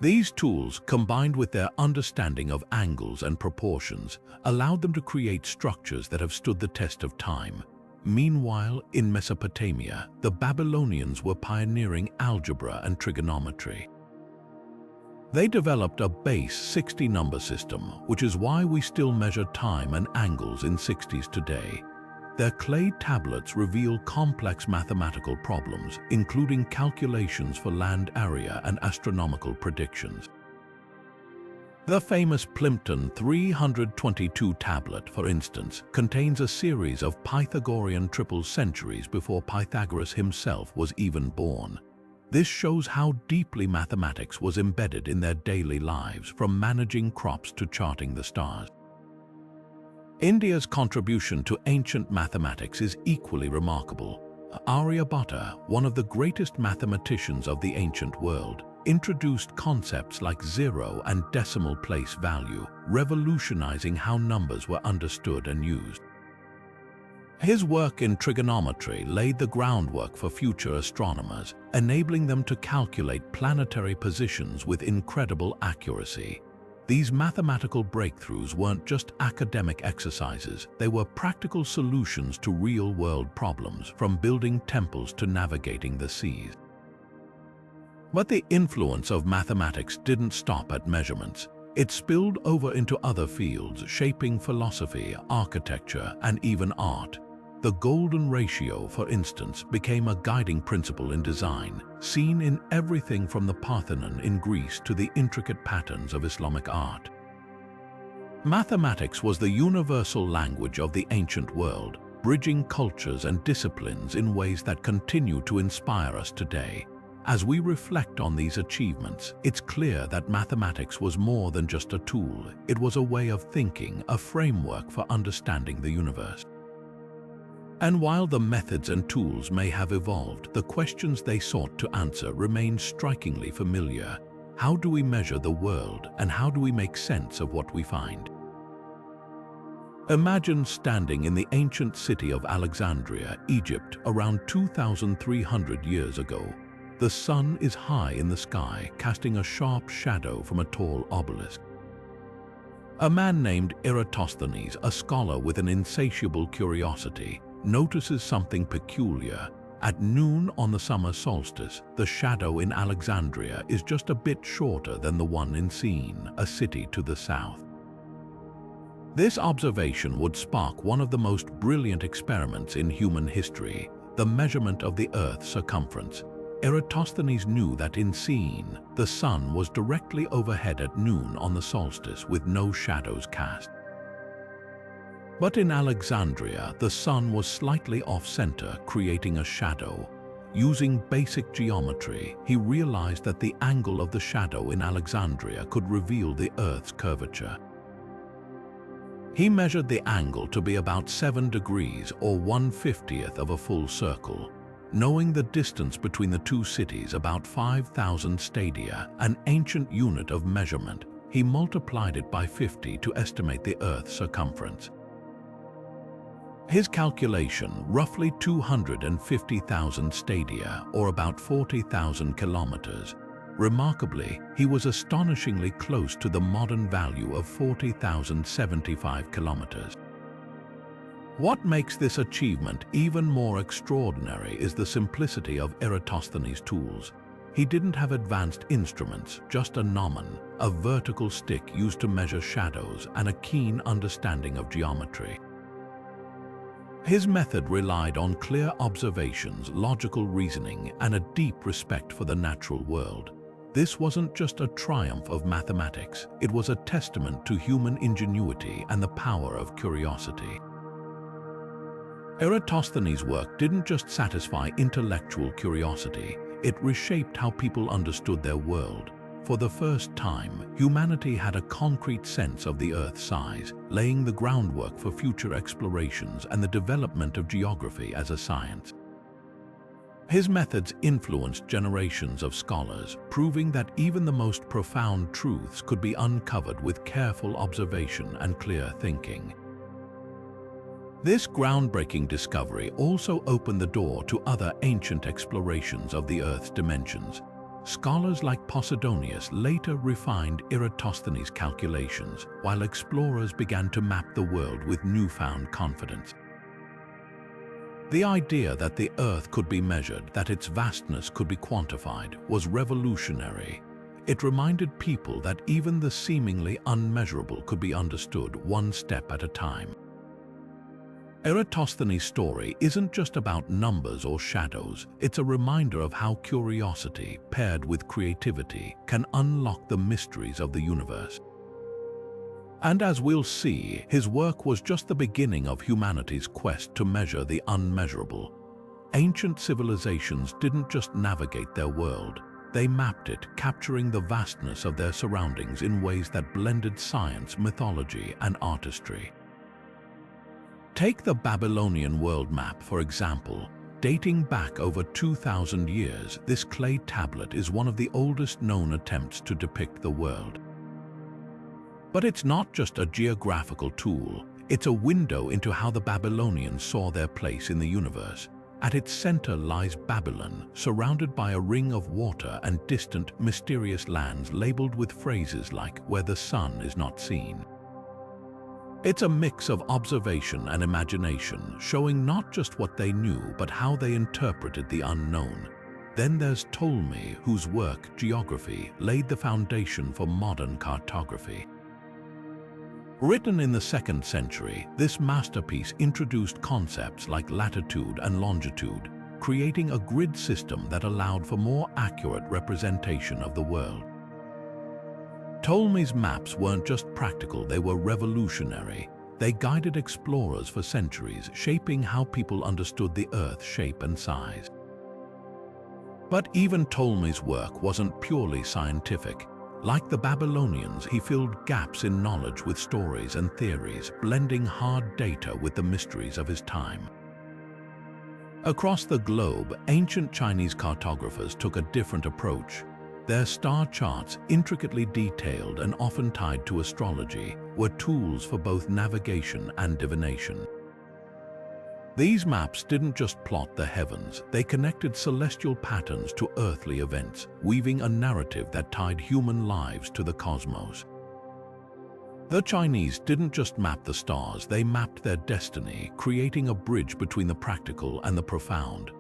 These tools, combined with their understanding of angles and proportions, allowed them to create structures that have stood the test of time. Meanwhile, in Mesopotamia, the Babylonians were pioneering algebra and trigonometry. They developed a base 60 number system, which is why we still measure time and angles in 60s today. Their clay tablets reveal complex mathematical problems, including calculations for land area and astronomical predictions. The famous Plimpton 322 tablet, for instance, contains a series of Pythagorean triples centuries before Pythagoras himself was even born. This shows how deeply mathematics was embedded in their daily lives, from managing crops to charting the stars. India's contribution to ancient mathematics is equally remarkable. Aryabhatta, one of the greatest mathematicians of the ancient world, introduced concepts like zero and decimal place value, revolutionizing how numbers were understood and used. His work in trigonometry laid the groundwork for future astronomers, enabling them to calculate planetary positions with incredible accuracy. These mathematical breakthroughs weren't just academic exercises, they were practical solutions to real-world problems, from building temples to navigating the seas. But the influence of mathematics didn't stop at measurements. It spilled over into other fields, shaping philosophy, architecture, and even art. The golden ratio, for instance, became a guiding principle in design, seen in everything from the Parthenon in Greece to the intricate patterns of Islamic art. Mathematics was the universal language of the ancient world, bridging cultures and disciplines in ways that continue to inspire us today. As we reflect on these achievements, it's clear that mathematics was more than just a tool. It was a way of thinking, a framework for understanding the universe. And while the methods and tools may have evolved, the questions they sought to answer remain strikingly familiar. How do we measure the world, and how do we make sense of what we find? Imagine standing in the ancient city of Alexandria, Egypt, around 2,300 years ago. The sun is high in the sky, casting a sharp shadow from a tall obelisk. A man named Eratosthenes, a scholar with an insatiable curiosity, notices something peculiar. At noon on the summer solstice, the shadow in Alexandria is just a bit shorter than the one in Syene, a city to the south. This observation would spark one of the most brilliant experiments in human history, the measurement of the Earth's circumference. Eratosthenes knew that in Syene, the sun was directly overhead at noon on the solstice with no shadows cast. But in Alexandria, the sun was slightly off-center, creating a shadow. Using basic geometry, he realized that the angle of the shadow in Alexandria could reveal the Earth's curvature. He measured the angle to be about 7 degrees or 1/50th of a full circle. Knowing the distance between the two cities, about 5,000 stadia, an ancient unit of measurement, he multiplied it by 50 to estimate the Earth's circumference. His calculation, roughly 250,000 stadia, or about 40,000 kilometers. Remarkably, he was astonishingly close to the modern value of 40,075 kilometers. What makes this achievement even more extraordinary is the simplicity of Eratosthenes' tools. He didn't have advanced instruments, just a gnomon, a vertical stick used to measure shadows, and a keen understanding of geometry. His method relied on clear observations, logical reasoning, and a deep respect for the natural world. This wasn't just a triumph of mathematics, it was a testament to human ingenuity and the power of curiosity. Eratosthenes' work didn't just satisfy intellectual curiosity, it reshaped how people understood their world. For the first time, humanity had a concrete sense of the Earth's size, laying the groundwork for future explorations and the development of geography as a science. His methods influenced generations of scholars, proving that even the most profound truths could be uncovered with careful observation and clear thinking. This groundbreaking discovery also opened the door to other ancient explorations of the Earth's dimensions. Scholars like Posidonius later refined Eratosthenes' calculations, while explorers began to map the world with newfound confidence. The idea that the Earth could be measured, that its vastness could be quantified, was revolutionary. It reminded people that even the seemingly unmeasurable could be understood one step at a time. Eratosthenes' story isn't just about numbers or shadows, it's a reminder of how curiosity, paired with creativity, can unlock the mysteries of the universe. And as we'll see, his work was just the beginning of humanity's quest to measure the unmeasurable. Ancient civilizations didn't just navigate their world, they mapped it, capturing the vastness of their surroundings in ways that blended science, mythology, and artistry. Take the Babylonian world map, for example. Dating back over 2,000 years, this clay tablet is one of the oldest known attempts to depict the world. But it's not just a geographical tool, it's a window into how the Babylonians saw their place in the universe. At its center lies Babylon, surrounded by a ring of water and distant, mysterious lands labeled with phrases like, "where the sun is not seen." It's a mix of observation and imagination, showing not just what they knew, but how they interpreted the unknown. Then there's Ptolemy, whose work, Geography, laid the foundation for modern cartography. Written in the 2nd century, this masterpiece introduced concepts like latitude and longitude, creating a grid system that allowed for more accurate representation of the world. Ptolemy's maps weren't just practical, they were revolutionary. They guided explorers for centuries, shaping how people understood the Earth's shape and size. But even Ptolemy's work wasn't purely scientific. Like the Babylonians, he filled gaps in knowledge with stories and theories, blending hard data with the mysteries of his time. Across the globe, ancient Chinese cartographers took a different approach. Their star charts, intricately detailed and often tied to astrology, were tools for both navigation and divination. These maps didn't just plot the heavens, they connected celestial patterns to earthly events, weaving a narrative that tied human lives to the cosmos. The Chinese didn't just map the stars, they mapped their destiny, creating a bridge between the practical and the profound.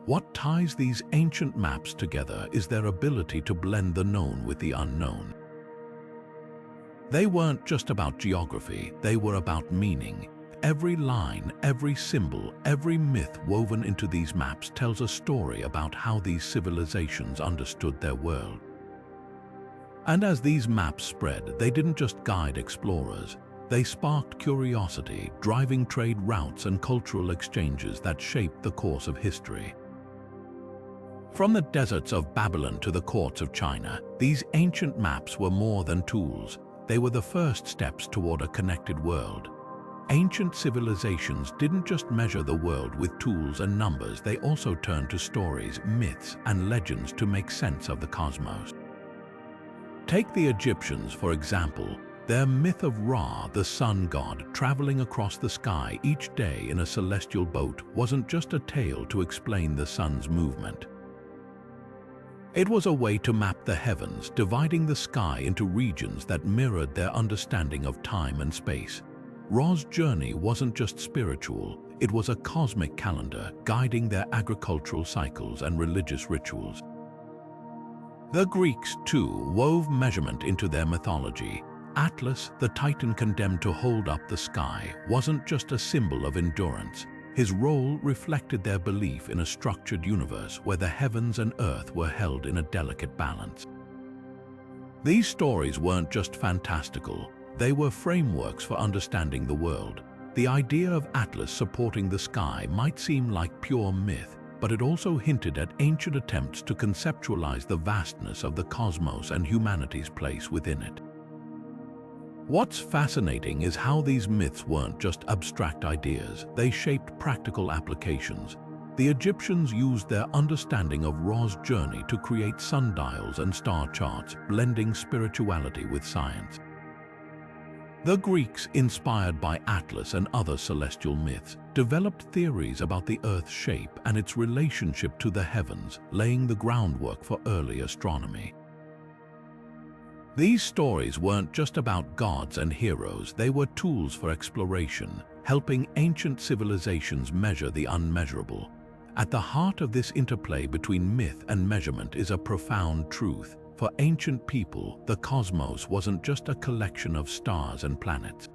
What ties these ancient maps together is their ability to blend the known with the unknown. They weren't just about geography, they were about meaning. Every line, every symbol, every myth woven into these maps tells a story about how these civilizations understood their world. And as these maps spread, they didn't just guide explorers. They sparked curiosity, driving trade routes and cultural exchanges that shaped the course of history. From the deserts of Babylon to the courts of China, these ancient maps were more than tools. They were the first steps toward a connected world. Ancient civilizations didn't just measure the world with tools and numbers, they also turned to stories, myths, and legends to make sense of the cosmos. Take the Egyptians, for example. Their myth of Ra, the sun god, traveling across the sky each day in a celestial boat, wasn't just a tale to explain the sun's movement. It was a way to map the heavens, dividing the sky into regions that mirrored their understanding of time and space. Ra's journey wasn't just spiritual, it was a cosmic calendar guiding their agricultural cycles and religious rituals. The Greeks, too, wove measurement into their mythology. Atlas, the titan condemned to hold up the sky, wasn't just a symbol of endurance. His role reflected their belief in a structured universe where the heavens and earth were held in a delicate balance. These stories weren't just fantastical. They were frameworks for understanding the world. The idea of Atlas supporting the sky might seem like pure myth, but it also hinted at ancient attempts to conceptualize the vastness of the cosmos and humanity's place within it. What's fascinating is how these myths weren't just abstract ideas, they shaped practical applications. The Egyptians used their understanding of Ra's journey to create sundials and star charts, blending spirituality with science. The Greeks, inspired by Atlas and other celestial myths, developed theories about the Earth's shape and its relationship to the heavens, laying the groundwork for early astronomy. These stories weren't just about gods and heroes, they were tools for exploration, helping ancient civilizations measure the unmeasurable. At the heart of this interplay between myth and measurement is a profound truth. For ancient people, the cosmos wasn't just a collection of stars and planets.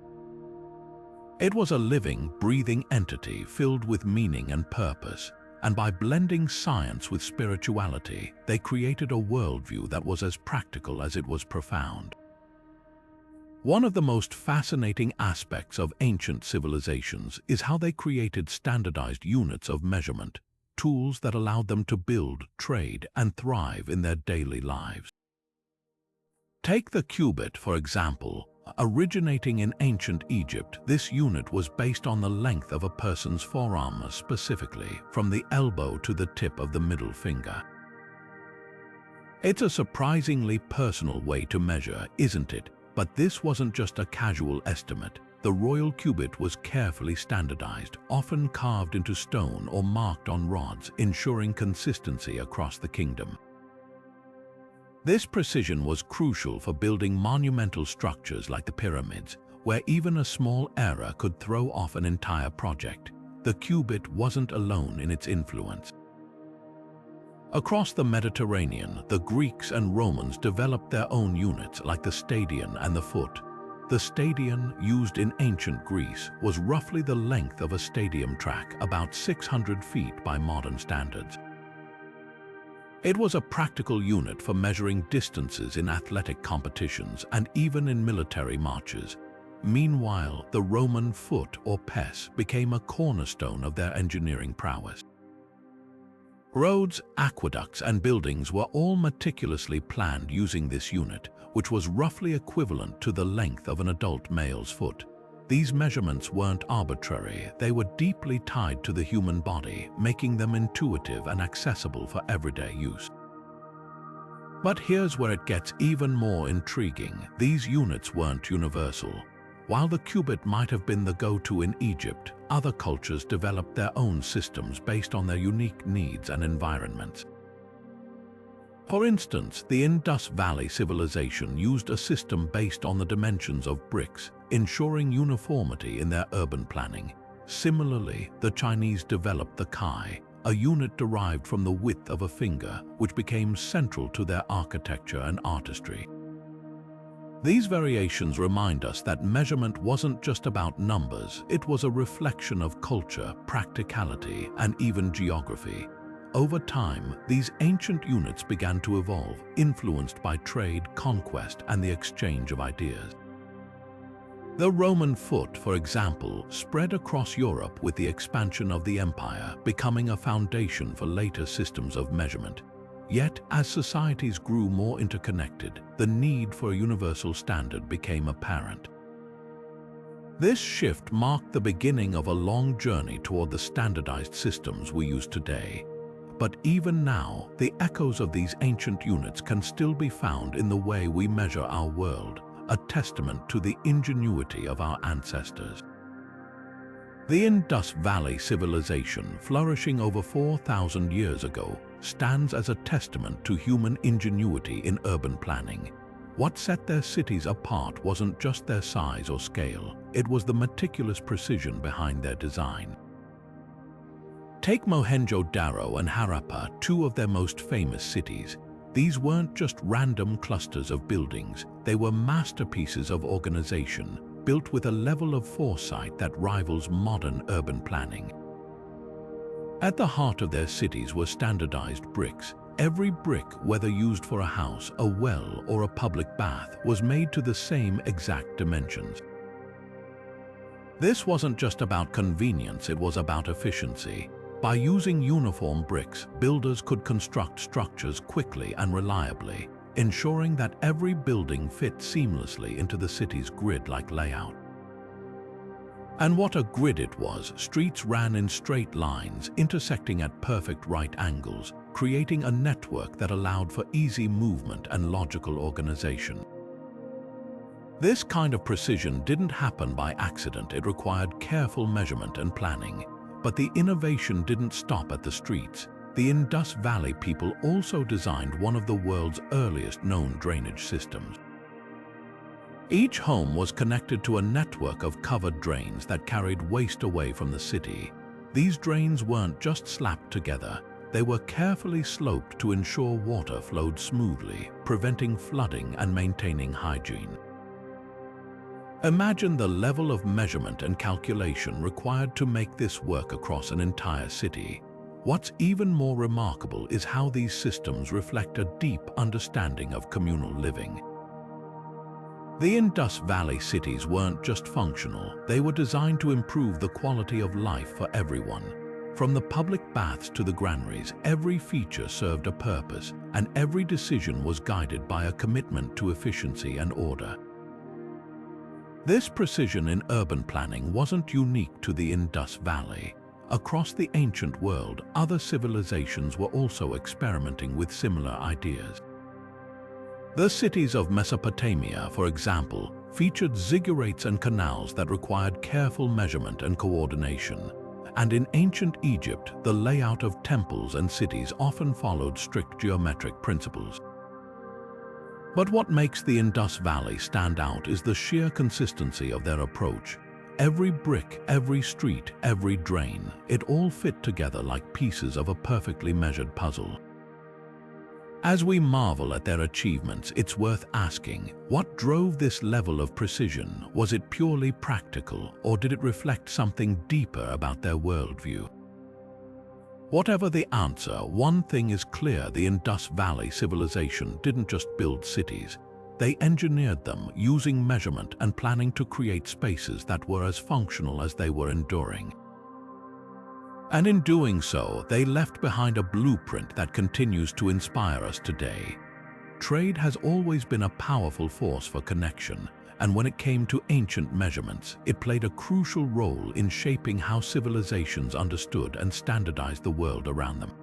It was a living, breathing entity filled with meaning and purpose, and by blending science with spirituality, they created a worldview that was as practical as it was profound. One of the most fascinating aspects of ancient civilizations is how they created standardized units of measurement, tools that allowed them to build, trade, and thrive in their daily lives. Take the cubit, for example. Originating in ancient Egypt, this unit was based on the length of a person's forearm, specifically from the elbow to the tip of the middle finger. It's a surprisingly personal way to measure, isn't it? But this wasn't just a casual estimate. The royal cubit was carefully standardized, often carved into stone or marked on rods, ensuring consistency across the kingdom. This precision was crucial for building monumental structures like the pyramids, where even a small error could throw off an entire project. The cubit wasn't alone in its influence. Across the Mediterranean, the Greeks and Romans developed their own units like the stadion and the foot. The stadion, used in ancient Greece, was roughly the length of a stadium track, about 600 feet by modern standards. It was a practical unit for measuring distances in athletic competitions and even in military marches. Meanwhile, the Roman foot, or pes, became a cornerstone of their engineering prowess. Roads, aqueducts, and buildings were all meticulously planned using this unit, which was roughly equivalent to the length of an adult male's foot. These measurements weren't arbitrary, they were deeply tied to the human body, making them intuitive and accessible for everyday use. But here's where it gets even more intriguing. These units weren't universal. While the cubit might have been the go-to in Egypt, other cultures developed their own systems based on their unique needs and environments. For instance, the Indus Valley Civilization used a system based on the dimensions of bricks, ensuring uniformity in their urban planning. Similarly, the Chinese developed the kai, a unit derived from the width of a finger, which became central to their architecture and artistry. These variations remind us that measurement wasn't just about numbers, it was a reflection of culture, practicality, and even geography. Over time, these ancient units began to evolve, influenced by trade, conquest, and the exchange of ideas. The Roman foot, for example, spread across Europe with the expansion of the empire, becoming a foundation for later systems of measurement. Yet, as societies grew more interconnected, the need for a universal standard became apparent. This shift marked the beginning of a long journey toward the standardized systems we use today. But even now, the echoes of these ancient units can still be found in the way we measure our world, a testament to the ingenuity of our ancestors. The Indus Valley Civilization, flourishing over 4,000 years ago, stands as a testament to human ingenuity in urban planning. What set their cities apart wasn't just their size or scale, it was the meticulous precision behind their design. Take Mohenjo-Daro and Harappa, two of their most famous cities. These weren't just random clusters of buildings, they were masterpieces of organization, built with a level of foresight that rivals modern urban planning. At the heart of their cities were standardized bricks. Every brick, whether used for a house, a well, or a public bath, was made to the same exact dimensions. This wasn't just about convenience, it was about efficiency. By using uniform bricks, builders could construct structures quickly and reliably, ensuring that every building fit seamlessly into the city's grid-like layout. And what a grid it was! Streets ran in straight lines, intersecting at perfect right angles, creating a network that allowed for easy movement and logical organization. This kind of precision didn't happen by accident, it required careful measurement and planning. But the innovation didn't stop at the streets. The Indus Valley people also designed one of the world's earliest known drainage systems. Each home was connected to a network of covered drains that carried waste away from the city. These drains weren't just slapped together, they were carefully sloped to ensure water flowed smoothly, preventing flooding and maintaining hygiene. Imagine the level of measurement and calculation required to make this work across an entire city. What's even more remarkable is how these systems reflect a deep understanding of communal living. The Indus Valley cities weren't just functional, they were designed to improve the quality of life for everyone. From the public baths to the granaries, every feature served a purpose, and every decision was guided by a commitment to efficiency and order. This precision in urban planning wasn't unique to the Indus Valley. Across the ancient world, other civilizations were also experimenting with similar ideas. The cities of Mesopotamia, for example, featured ziggurats and canals that required careful measurement and coordination. And in ancient Egypt, the layout of temples and cities often followed strict geometric principles. But what makes the Indus Valley stand out is the sheer consistency of their approach. Every brick, every street, every drain, it all fit together like pieces of a perfectly measured puzzle. As we marvel at their achievements, it's worth asking, what drove this level of precision? Was it purely practical, or did it reflect something deeper about their worldview? Whatever the answer, one thing is clear: the Indus Valley Civilization didn't just build cities. They engineered them, using measurement and planning to create spaces that were as functional as they were enduring. And in doing so, they left behind a blueprint that continues to inspire us today. Trade has always been a powerful force for connection, and when it came to ancient measurements, it played a crucial role in shaping how civilizations understood and standardized the world around them.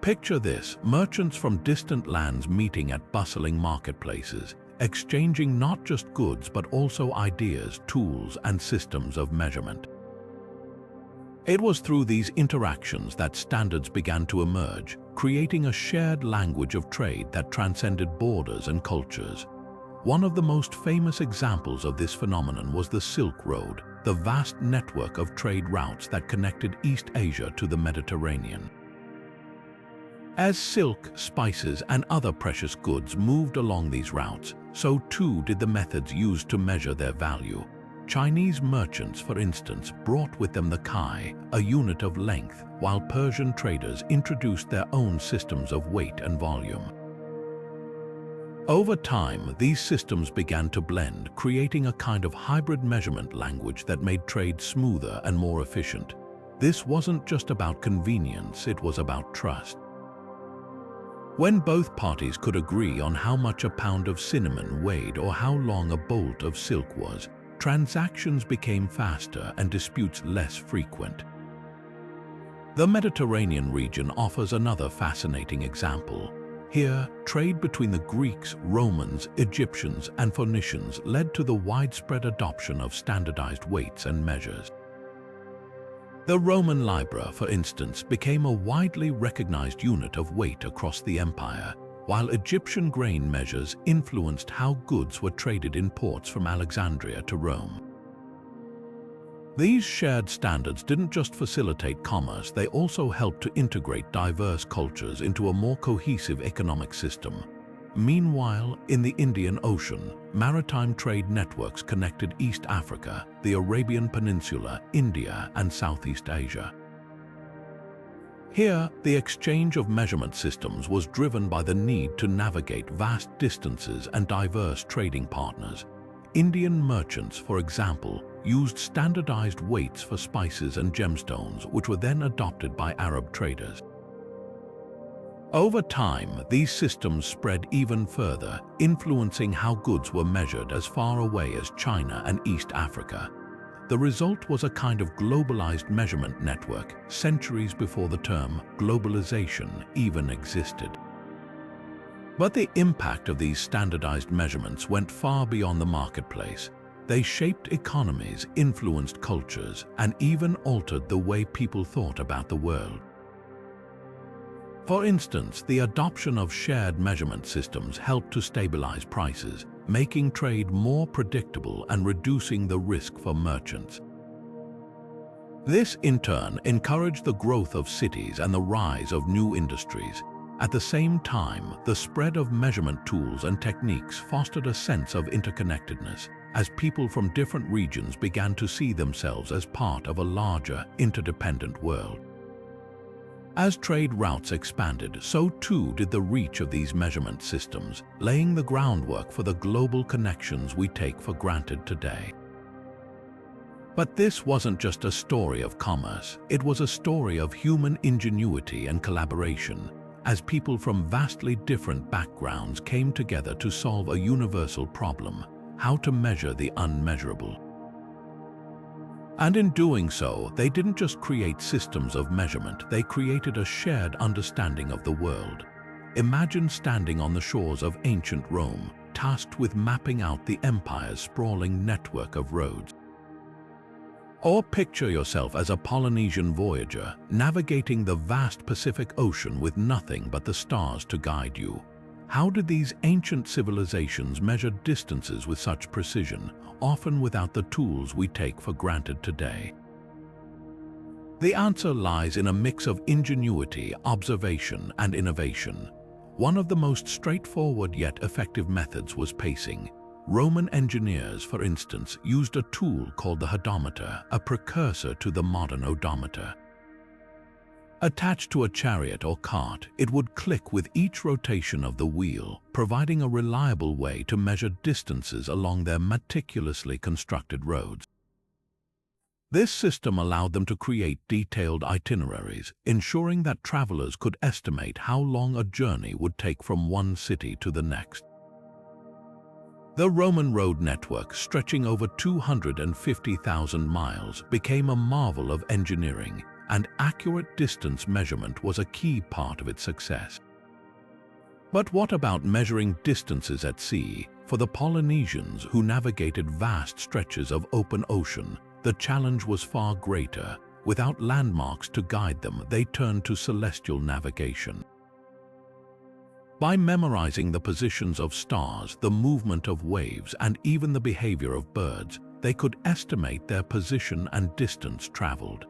Picture this: merchants from distant lands meeting at bustling marketplaces, exchanging not just goods but also ideas, tools, and systems of measurement. It was through these interactions that standards began to emerge, creating a shared language of trade that transcended borders and cultures. One of the most famous examples of this phenomenon was the Silk Road, the vast network of trade routes that connected East Asia to the Mediterranean. As silk, spices, and other precious goods moved along these routes, so too did the methods used to measure their value. Chinese merchants, for instance, brought with them the kai, a unit of length, while Persian traders introduced their own systems of weight and volume. Over time, these systems began to blend, creating a kind of hybrid measurement language that made trade smoother and more efficient. This wasn't just about convenience, it was about trust. When both parties could agree on how much a pound of cinnamon weighed or how long a bolt of silk was, transactions became faster and disputes less frequent. The Mediterranean region offers another fascinating example. Here, trade between the Greeks, Romans, Egyptians, and Phoenicians led to the widespread adoption of standardized weights and measures. The Roman libra, for instance, became a widely recognized unit of weight across the empire, while Egyptian grain measures influenced how goods were traded in ports from Alexandria to Rome. These shared standards didn't just facilitate commerce, they also helped to integrate diverse cultures into a more cohesive economic system. Meanwhile, in the Indian Ocean, maritime trade networks connected East Africa, the Arabian Peninsula, India, and Southeast Asia. Here, the exchange of measurement systems was driven by the need to navigate vast distances and diverse trading partners. Indian merchants, for example, used standardized weights for spices and gemstones, which were then adopted by Arab traders. Over time, these systems spread even further, influencing how goods were measured as far away as China and East Africa. The result was a kind of globalized measurement network, centuries before the term globalization even existed. But the impact of these standardized measurements went far beyond the marketplace. They shaped economies, influenced cultures, and even altered the way people thought about the world. For instance, the adoption of shared measurement systems helped to stabilize prices, making trade more predictable and reducing the risk for merchants. This, in turn, encouraged the growth of cities and the rise of new industries. At the same time, the spread of measurement tools and techniques fostered a sense of interconnectedness, as people from different regions began to see themselves as part of a larger, interdependent world. As trade routes expanded, so too did the reach of these measurement systems, laying the groundwork for the global connections we take for granted today. But this wasn't just a story of commerce, it was a story of human ingenuity and collaboration, as people from vastly different backgrounds came together to solve a universal problem: how to measure the unmeasurable. And in doing so, they didn't just create systems of measurement, they created a shared understanding of the world. Imagine standing on the shores of ancient Rome, tasked with mapping out the empire's sprawling network of roads. Or picture yourself as a Polynesian voyager, navigating the vast Pacific Ocean with nothing but the stars to guide you. How did these ancient civilizations measure distances with such precision, often without the tools we take for granted today? The answer lies in a mix of ingenuity, observation, and innovation. One of the most straightforward yet effective methods was pacing. Roman engineers, for instance, used a tool called the hodometer, a precursor to the modern odometer. Attached to a chariot or cart, it would click with each rotation of the wheel, providing a reliable way to measure distances along their meticulously constructed roads. This system allowed them to create detailed itineraries, ensuring that travelers could estimate how long a journey would take from one city to the next. The Roman road network, stretching over 250,000 miles, became a marvel of engineering, and accurate distance measurement was a key part of its success. But what about measuring distances at sea? For the Polynesians, who navigated vast stretches of open ocean, the challenge was far greater. Without landmarks to guide them, they turned to celestial navigation. By memorizing the positions of stars, the movement of waves, and even the behavior of birds, they could estimate their position and distance traveled.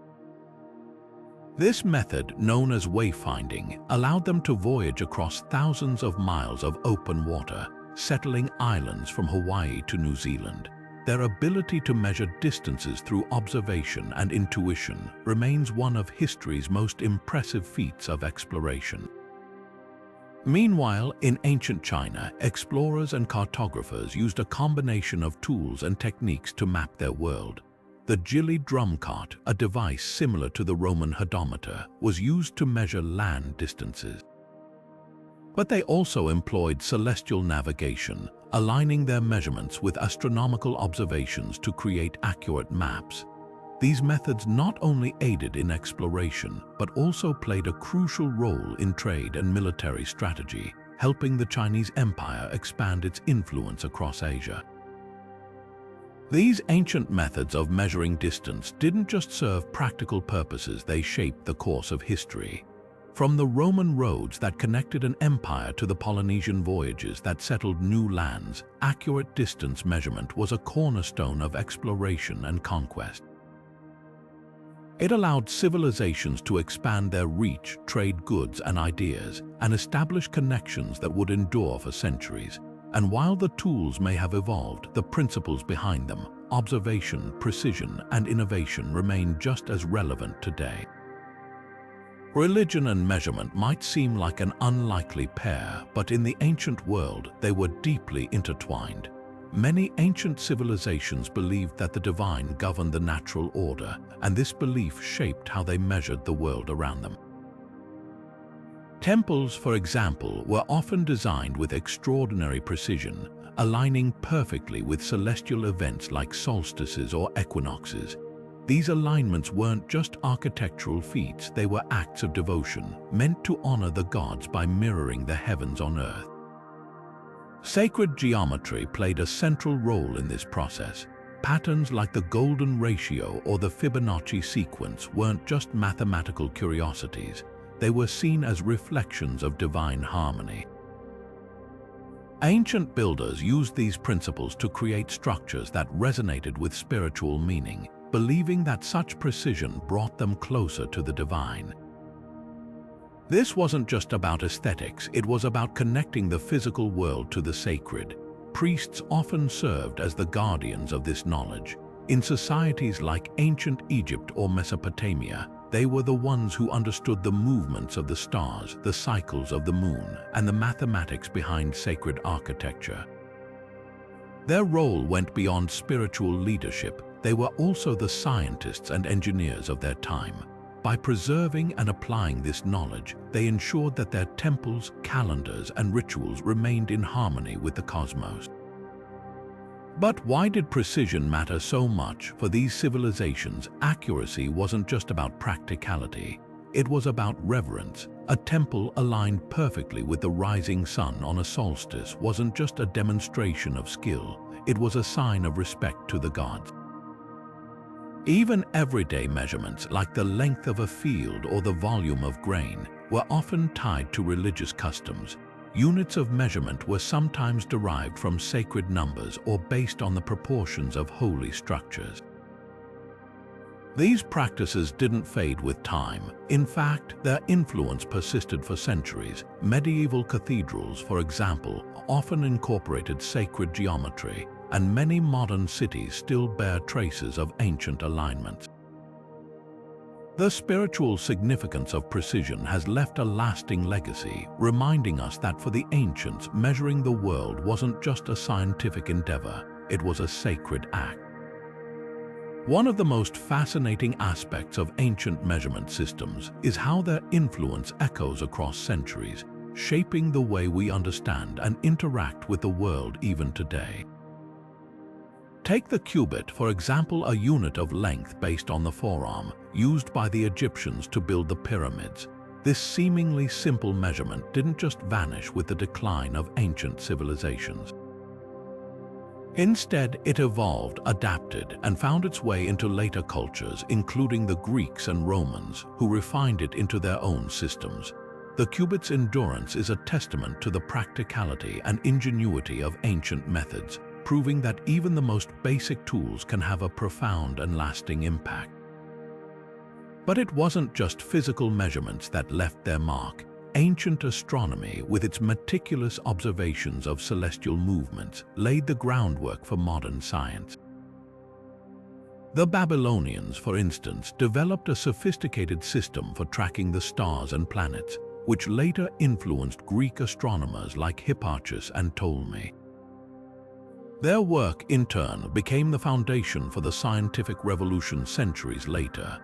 This method, known as wayfinding, allowed them to voyage across thousands of miles of open water, settling islands from Hawaii to New Zealand. Their ability to measure distances through observation and intuition remains one of history's most impressive feats of exploration. Meanwhile, in ancient China, explorers and cartographers used a combination of tools and techniques to map their world. The Gili drum cart, a device similar to the Roman hodometer, was used to measure land distances. But they also employed celestial navigation, aligning their measurements with astronomical observations to create accurate maps. These methods not only aided in exploration, but also played a crucial role in trade and military strategy, helping the Chinese Empire expand its influence across Asia. These ancient methods of measuring distance didn't just serve practical purposes, they shaped the course of history. From the Roman roads that connected an empire to the Polynesian voyages that settled new lands, accurate distance measurement was a cornerstone of exploration and conquest. It allowed civilizations to expand their reach, trade goods and ideas, and establish connections that would endure for centuries. And while the tools may have evolved, the principles behind them, observation, precision, and innovation, remain just as relevant today. Religion and measurement might seem like an unlikely pair, but in the ancient world, they were deeply intertwined. Many ancient civilizations believed that the divine governed the natural order, and this belief shaped how they measured the world around them. Temples, for example, were often designed with extraordinary precision, aligning perfectly with celestial events like solstices or equinoxes. These alignments weren't just architectural feats, they were acts of devotion, meant to honor the gods by mirroring the heavens on earth. Sacred geometry played a central role in this process. Patterns like the golden ratio or the Fibonacci sequence weren't just mathematical curiosities. They were seen as reflections of divine harmony. Ancient builders used these principles to create structures that resonated with spiritual meaning, believing that such precision brought them closer to the divine. This wasn't just about aesthetics, it was about connecting the physical world to the sacred. Priests often served as the guardians of this knowledge. In societies like ancient Egypt or Mesopotamia, They were the ones who understood the movements of the stars, the cycles of the moon, and the mathematics behind sacred architecture. Their role went beyond spiritual leadership. They were also the scientists and engineers of their time. By preserving and applying this knowledge, they ensured that their temples, calendars, and rituals remained in harmony with the cosmos. But why did precision matter so much for these civilizations? Accuracy wasn't just about practicality. It was about reverence. A temple aligned perfectly with the rising sun on a solstice wasn't just a demonstration of skill. It was a sign of respect to the gods. Even everyday measurements like the length of a field or the volume of grain were often tied to religious customs. Units of measurement were sometimes derived from sacred numbers or based on the proportions of holy structures. These practices didn't fade with time. In fact, their influence persisted for centuries. Medieval cathedrals, for example, often incorporated sacred geometry, and many modern cities still bear traces of ancient alignments. The spiritual significance of precision has left a lasting legacy, reminding us that for the ancients, measuring the world wasn't just a scientific endeavor, it was a sacred act. One of the most fascinating aspects of ancient measurement systems is how their influence echoes across centuries, shaping the way we understand and interact with the world even today. Take the cubit, for example, a unit of length based on the forearm, used by the Egyptians to build the pyramids. This seemingly simple measurement didn't just vanish with the decline of ancient civilizations. Instead, it evolved, adapted, and found its way into later cultures, including the Greeks and Romans, who refined it into their own systems. The cubit's endurance is a testament to the practicality and ingenuity of ancient methods, proving that even the most basic tools can have a profound and lasting impact. But it wasn't just physical measurements that left their mark. Ancient astronomy, with its meticulous observations of celestial movements, laid the groundwork for modern science. The Babylonians, for instance, developed a sophisticated system for tracking the stars and planets, which later influenced Greek astronomers like Hipparchus and Ptolemy. Their work, in turn, became the foundation for the scientific revolution centuries later.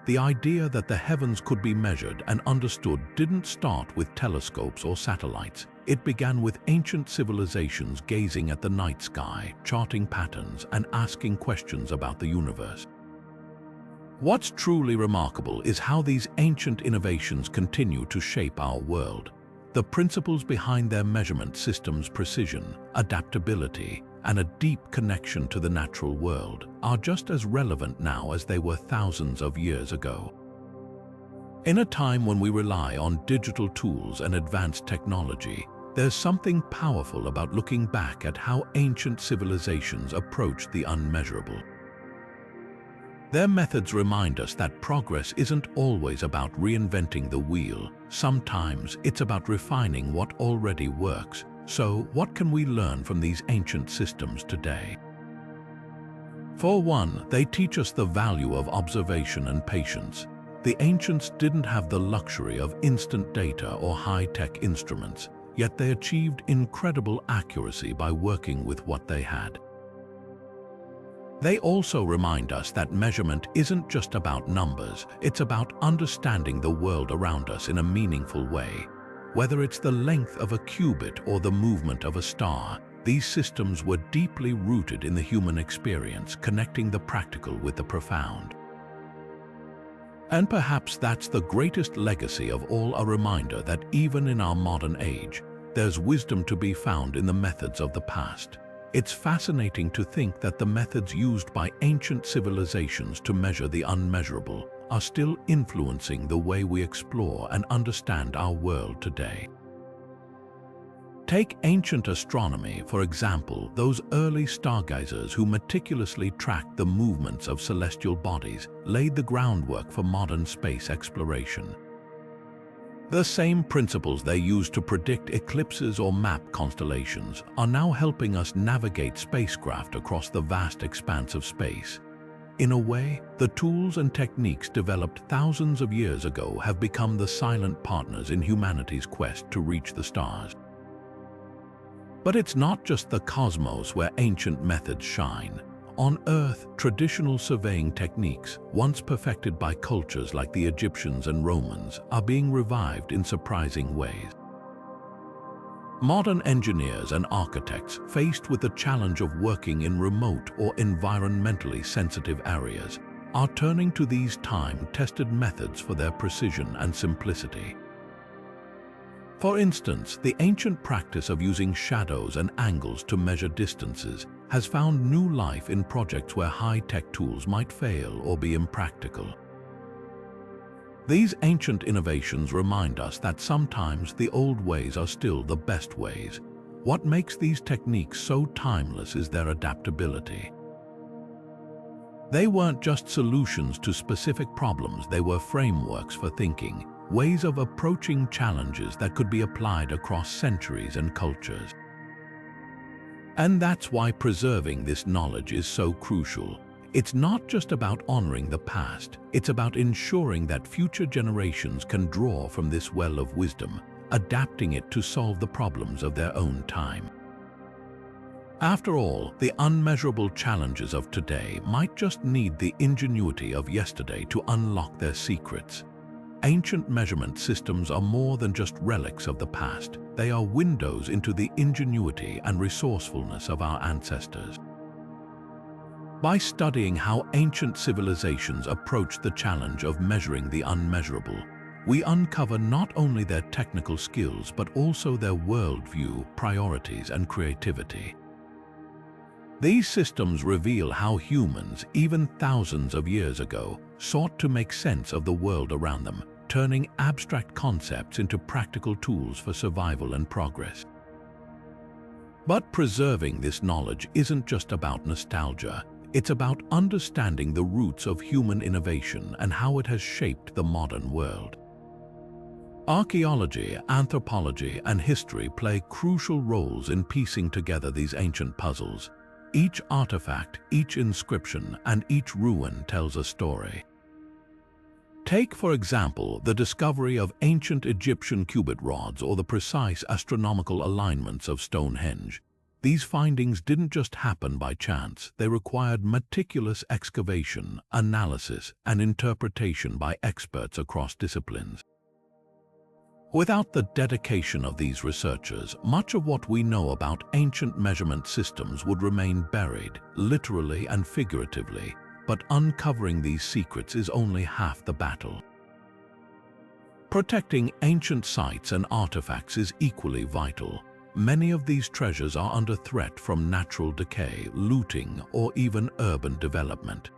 The idea that the heavens could be measured and understood didn't start with telescopes or satellites. It began with ancient civilizations gazing at the night sky, charting patterns, and asking questions about the universe. What's truly remarkable is how these ancient innovations continue to shape our world. The principles behind their measurement systems, precision, adaptability, and a deep connection to the natural world, are just as relevant now as they were thousands of years ago. In a time when we rely on digital tools and advanced technology, there's something powerful about looking back at how ancient civilizations approached the unmeasurable. Their methods remind us that progress isn't always about reinventing the wheel. Sometimes it's about refining what already works. So, what can we learn from these ancient systems today? For one, they teach us the value of observation and patience. The ancients didn't have the luxury of instant data or high-tech instruments, yet they achieved incredible accuracy by working with what they had. They also remind us that measurement isn't just about numbers, it's about understanding the world around us in a meaningful way. Whether it's the length of a cubit or the movement of a star, these systems were deeply rooted in the human experience, connecting the practical with the profound. And perhaps that's the greatest legacy of all, a reminder that even in our modern age, there's wisdom to be found in the methods of the past. It's fascinating to think that the methods used by ancient civilizations to measure the unmeasurable are still influencing the way we explore and understand our world today. Take ancient astronomy, for example. Those early stargazers who meticulously tracked the movements of celestial bodies laid the groundwork for modern space exploration. The same principles they used to predict eclipses or map constellations are now helping us navigate spacecraft across the vast expanse of space. In a way, the tools and techniques developed thousands of years ago have become the silent partners in humanity's quest to reach the stars. But it's not just the cosmos where ancient methods shine. On Earth, traditional surveying techniques, once perfected by cultures like the Egyptians and Romans, are being revived in surprising ways. Modern engineers and architects, faced with the challenge of working in remote or environmentally sensitive areas, are turning to these time-tested methods for their precision and simplicity. For instance, the ancient practice of using shadows and angles to measure distances has found new life in projects where high-tech tools might fail or be impractical. These ancient innovations remind us that sometimes the old ways are still the best ways. What makes these techniques so timeless is their adaptability. They weren't just solutions to specific problems, they were frameworks for thinking, ways of approaching challenges that could be applied across centuries and cultures. And that's why preserving this knowledge is so crucial. It's not just about honoring the past, it's about ensuring that future generations can draw from this well of wisdom, adapting it to solve the problems of their own time. After all, the unmeasurable challenges of today might just need the ingenuity of yesterday to unlock their secrets. Ancient measurement systems are more than just relics of the past. They are windows into the ingenuity and resourcefulness of our ancestors. By studying how ancient civilizations approached the challenge of measuring the unmeasurable, we uncover not only their technical skills but also their worldview, priorities, and creativity. These systems reveal how humans, even thousands of years ago, sought to make sense of the world around them, turning abstract concepts into practical tools for survival and progress. But preserving this knowledge isn't just about nostalgia. It's about understanding the roots of human innovation and how it has shaped the modern world. Archaeology, anthropology, and history play crucial roles in piecing together these ancient puzzles. Each artifact, each inscription, and each ruin tells a story. Take, for example, the discovery of ancient Egyptian cubit rods or the precise astronomical alignments of Stonehenge. These findings didn't just happen by chance. They required meticulous excavation, analysis, and interpretation by experts across disciplines. Without the dedication of these researchers, much of what we know about ancient measurement systems would remain buried, literally and figuratively, but uncovering these secrets is only half the battle. Protecting ancient sites and artifacts is equally vital. Many of these treasures are under threat from natural decay, looting, or even urban development.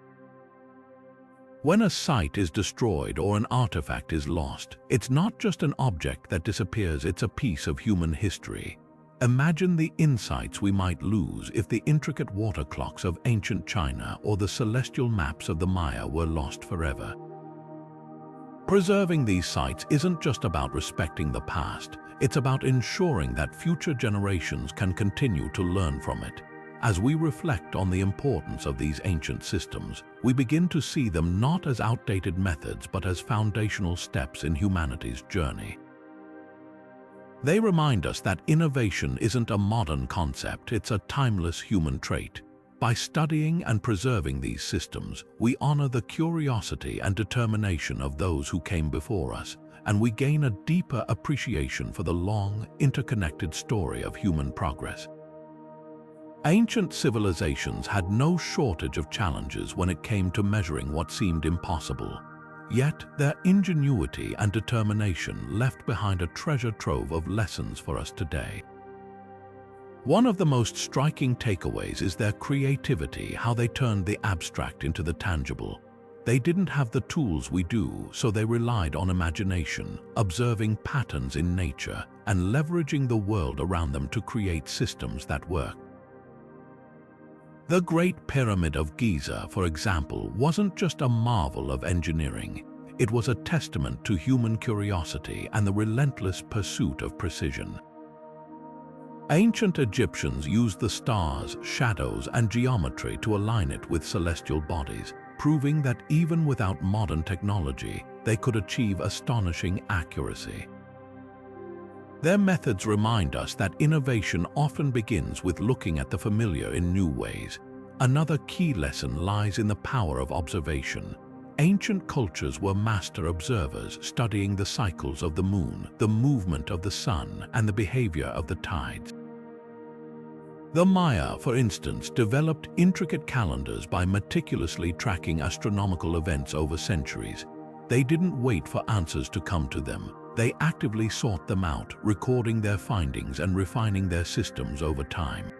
When a site is destroyed or an artifact is lost, it's not just an object that disappears, it's a piece of human history. Imagine the insights we might lose if the intricate water clocks of ancient China or the celestial maps of the Maya were lost forever. Preserving these sites isn't just about respecting the past, it's about ensuring that future generations can continue to learn from it. As we reflect on the importance of these ancient systems, we begin to see them not as outdated methods but as foundational steps in humanity's journey. They remind us that innovation isn't a modern concept, it's a timeless human trait. By studying and preserving these systems, we honor the curiosity and determination of those who came before us, and we gain a deeper appreciation for the long, interconnected story of human progress. Ancient civilizations had no shortage of challenges when it came to measuring what seemed impossible. Yet, their ingenuity and determination left behind a treasure trove of lessons for us today. One of the most striking takeaways is their creativity, how they turned the abstract into the tangible. They didn't have the tools we do, so they relied on imagination, observing patterns in nature, and leveraging the world around them to create systems that work. The Great Pyramid of Giza, for example, wasn't just a marvel of engineering. It was a testament to human curiosity and the relentless pursuit of precision. Ancient Egyptians used the stars, shadows, and geometry to align it with celestial bodies. proving that even without modern technology, they could achieve astonishing accuracy. Their methods remind us that innovation often begins with looking at the familiar in new ways. Another key lesson lies in the power of observation. Ancient cultures were master observers, studying the cycles of the moon, the movement of the sun, and the behavior of the tides. The Maya, for instance, developed intricate calendars by meticulously tracking astronomical events over centuries. They didn't wait for answers to come to them. They actively sought them out, recording their findings and refining their systems over time.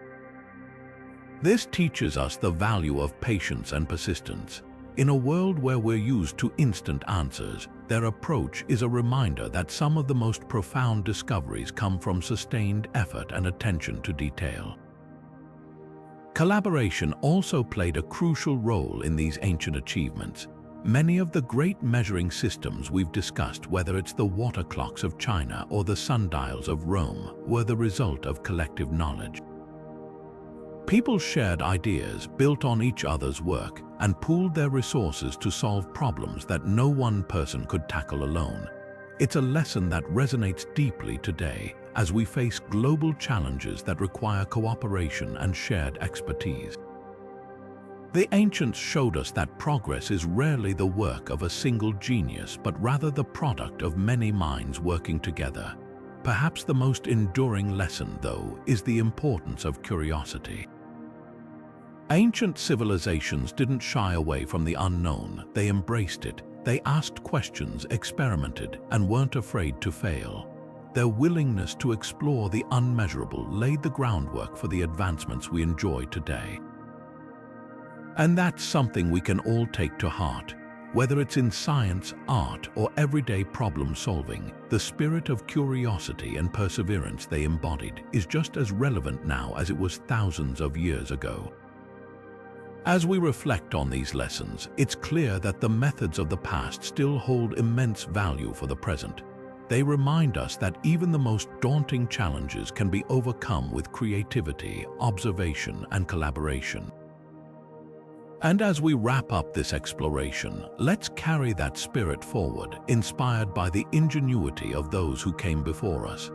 This teaches us the value of patience and persistence. In a world where we're used to instant answers, their approach is a reminder that some of the most profound discoveries come from sustained effort and attention to detail. Collaboration also played a crucial role in these ancient achievements. Many of the great measuring systems we've discussed, whether it's the water clocks of China or the sundials of Rome, were the result of collective knowledge. People shared ideas, built on each other's work, and pooled their resources to solve problems that no one person could tackle alone. It's a lesson that resonates deeply today as we face global challenges that require cooperation and shared expertise. The ancients showed us that progress is rarely the work of a single genius, but rather the product of many minds working together. Perhaps the most enduring lesson, though, is the importance of curiosity. Ancient civilizations didn't shy away from the unknown, they embraced it. They asked questions, experimented, and weren't afraid to fail. Their willingness to explore the unmeasurable laid the groundwork for the advancements we enjoy today. And that's something we can all take to heart. Whether it's in science, art, or everyday problem solving, the spirit of curiosity and perseverance they embodied is just as relevant now as it was thousands of years ago. As we reflect on these lessons, it's clear that the methods of the past still hold immense value for the present. They remind us that even the most daunting challenges can be overcome with creativity, observation, and collaboration. And as we wrap up this exploration, let's carry that spirit forward, inspired by the ingenuity of those who came before us.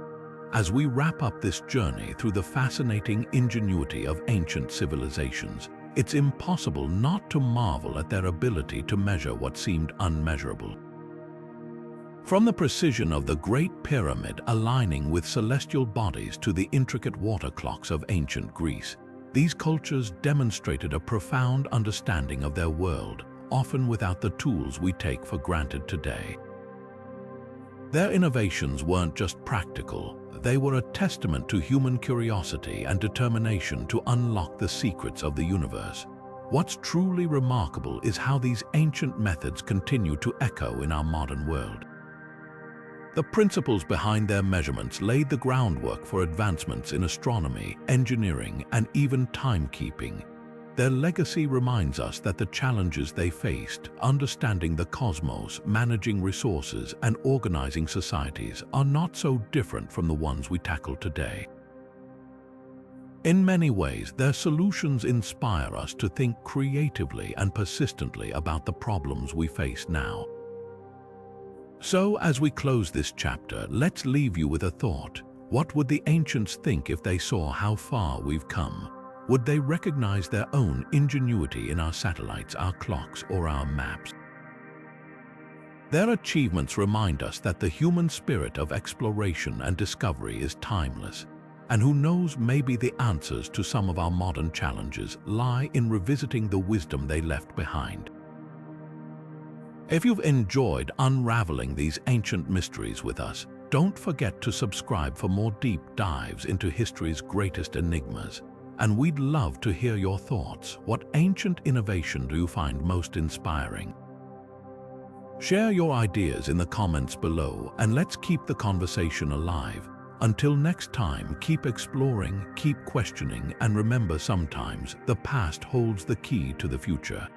As we wrap up this journey through the fascinating ingenuity of ancient civilizations, it's impossible not to marvel at their ability to measure what seemed unmeasurable. From the precision of the Great Pyramid aligning with celestial bodies to the intricate water clocks of ancient Greece, these cultures demonstrated a profound understanding of their world, often without the tools we take for granted today. Their innovations weren't just practical, they were a testament to human curiosity and determination to unlock the secrets of the universe. What's truly remarkable is how these ancient methods continue to echo in our modern world. The principles behind their measurements laid the groundwork for advancements in astronomy, engineering, and even timekeeping. Their legacy reminds us that the challenges they faced, understanding the cosmos, managing resources, and organizing societies, are not so different from the ones we tackle today. In many ways, their solutions inspire us to think creatively and persistently about the problems we face now. So, as we close this chapter, let's leave you with a thought. What would the ancients think if they saw how far we've come? Would they recognize their own ingenuity in our satellites, our clocks, or our maps? Their achievements remind us that the human spirit of exploration and discovery is timeless. And who knows, maybe the answers to some of our modern challenges lie in revisiting the wisdom they left behind. If you've enjoyed unraveling these ancient mysteries with us, don't forget to subscribe for more deep dives into history's greatest enigmas. And we'd love to hear your thoughts. What ancient innovation do you find most inspiring? Share your ideas in the comments below, and let's keep the conversation alive. Until next time, keep exploring, keep questioning, and remember, sometimes the past holds the key to the future.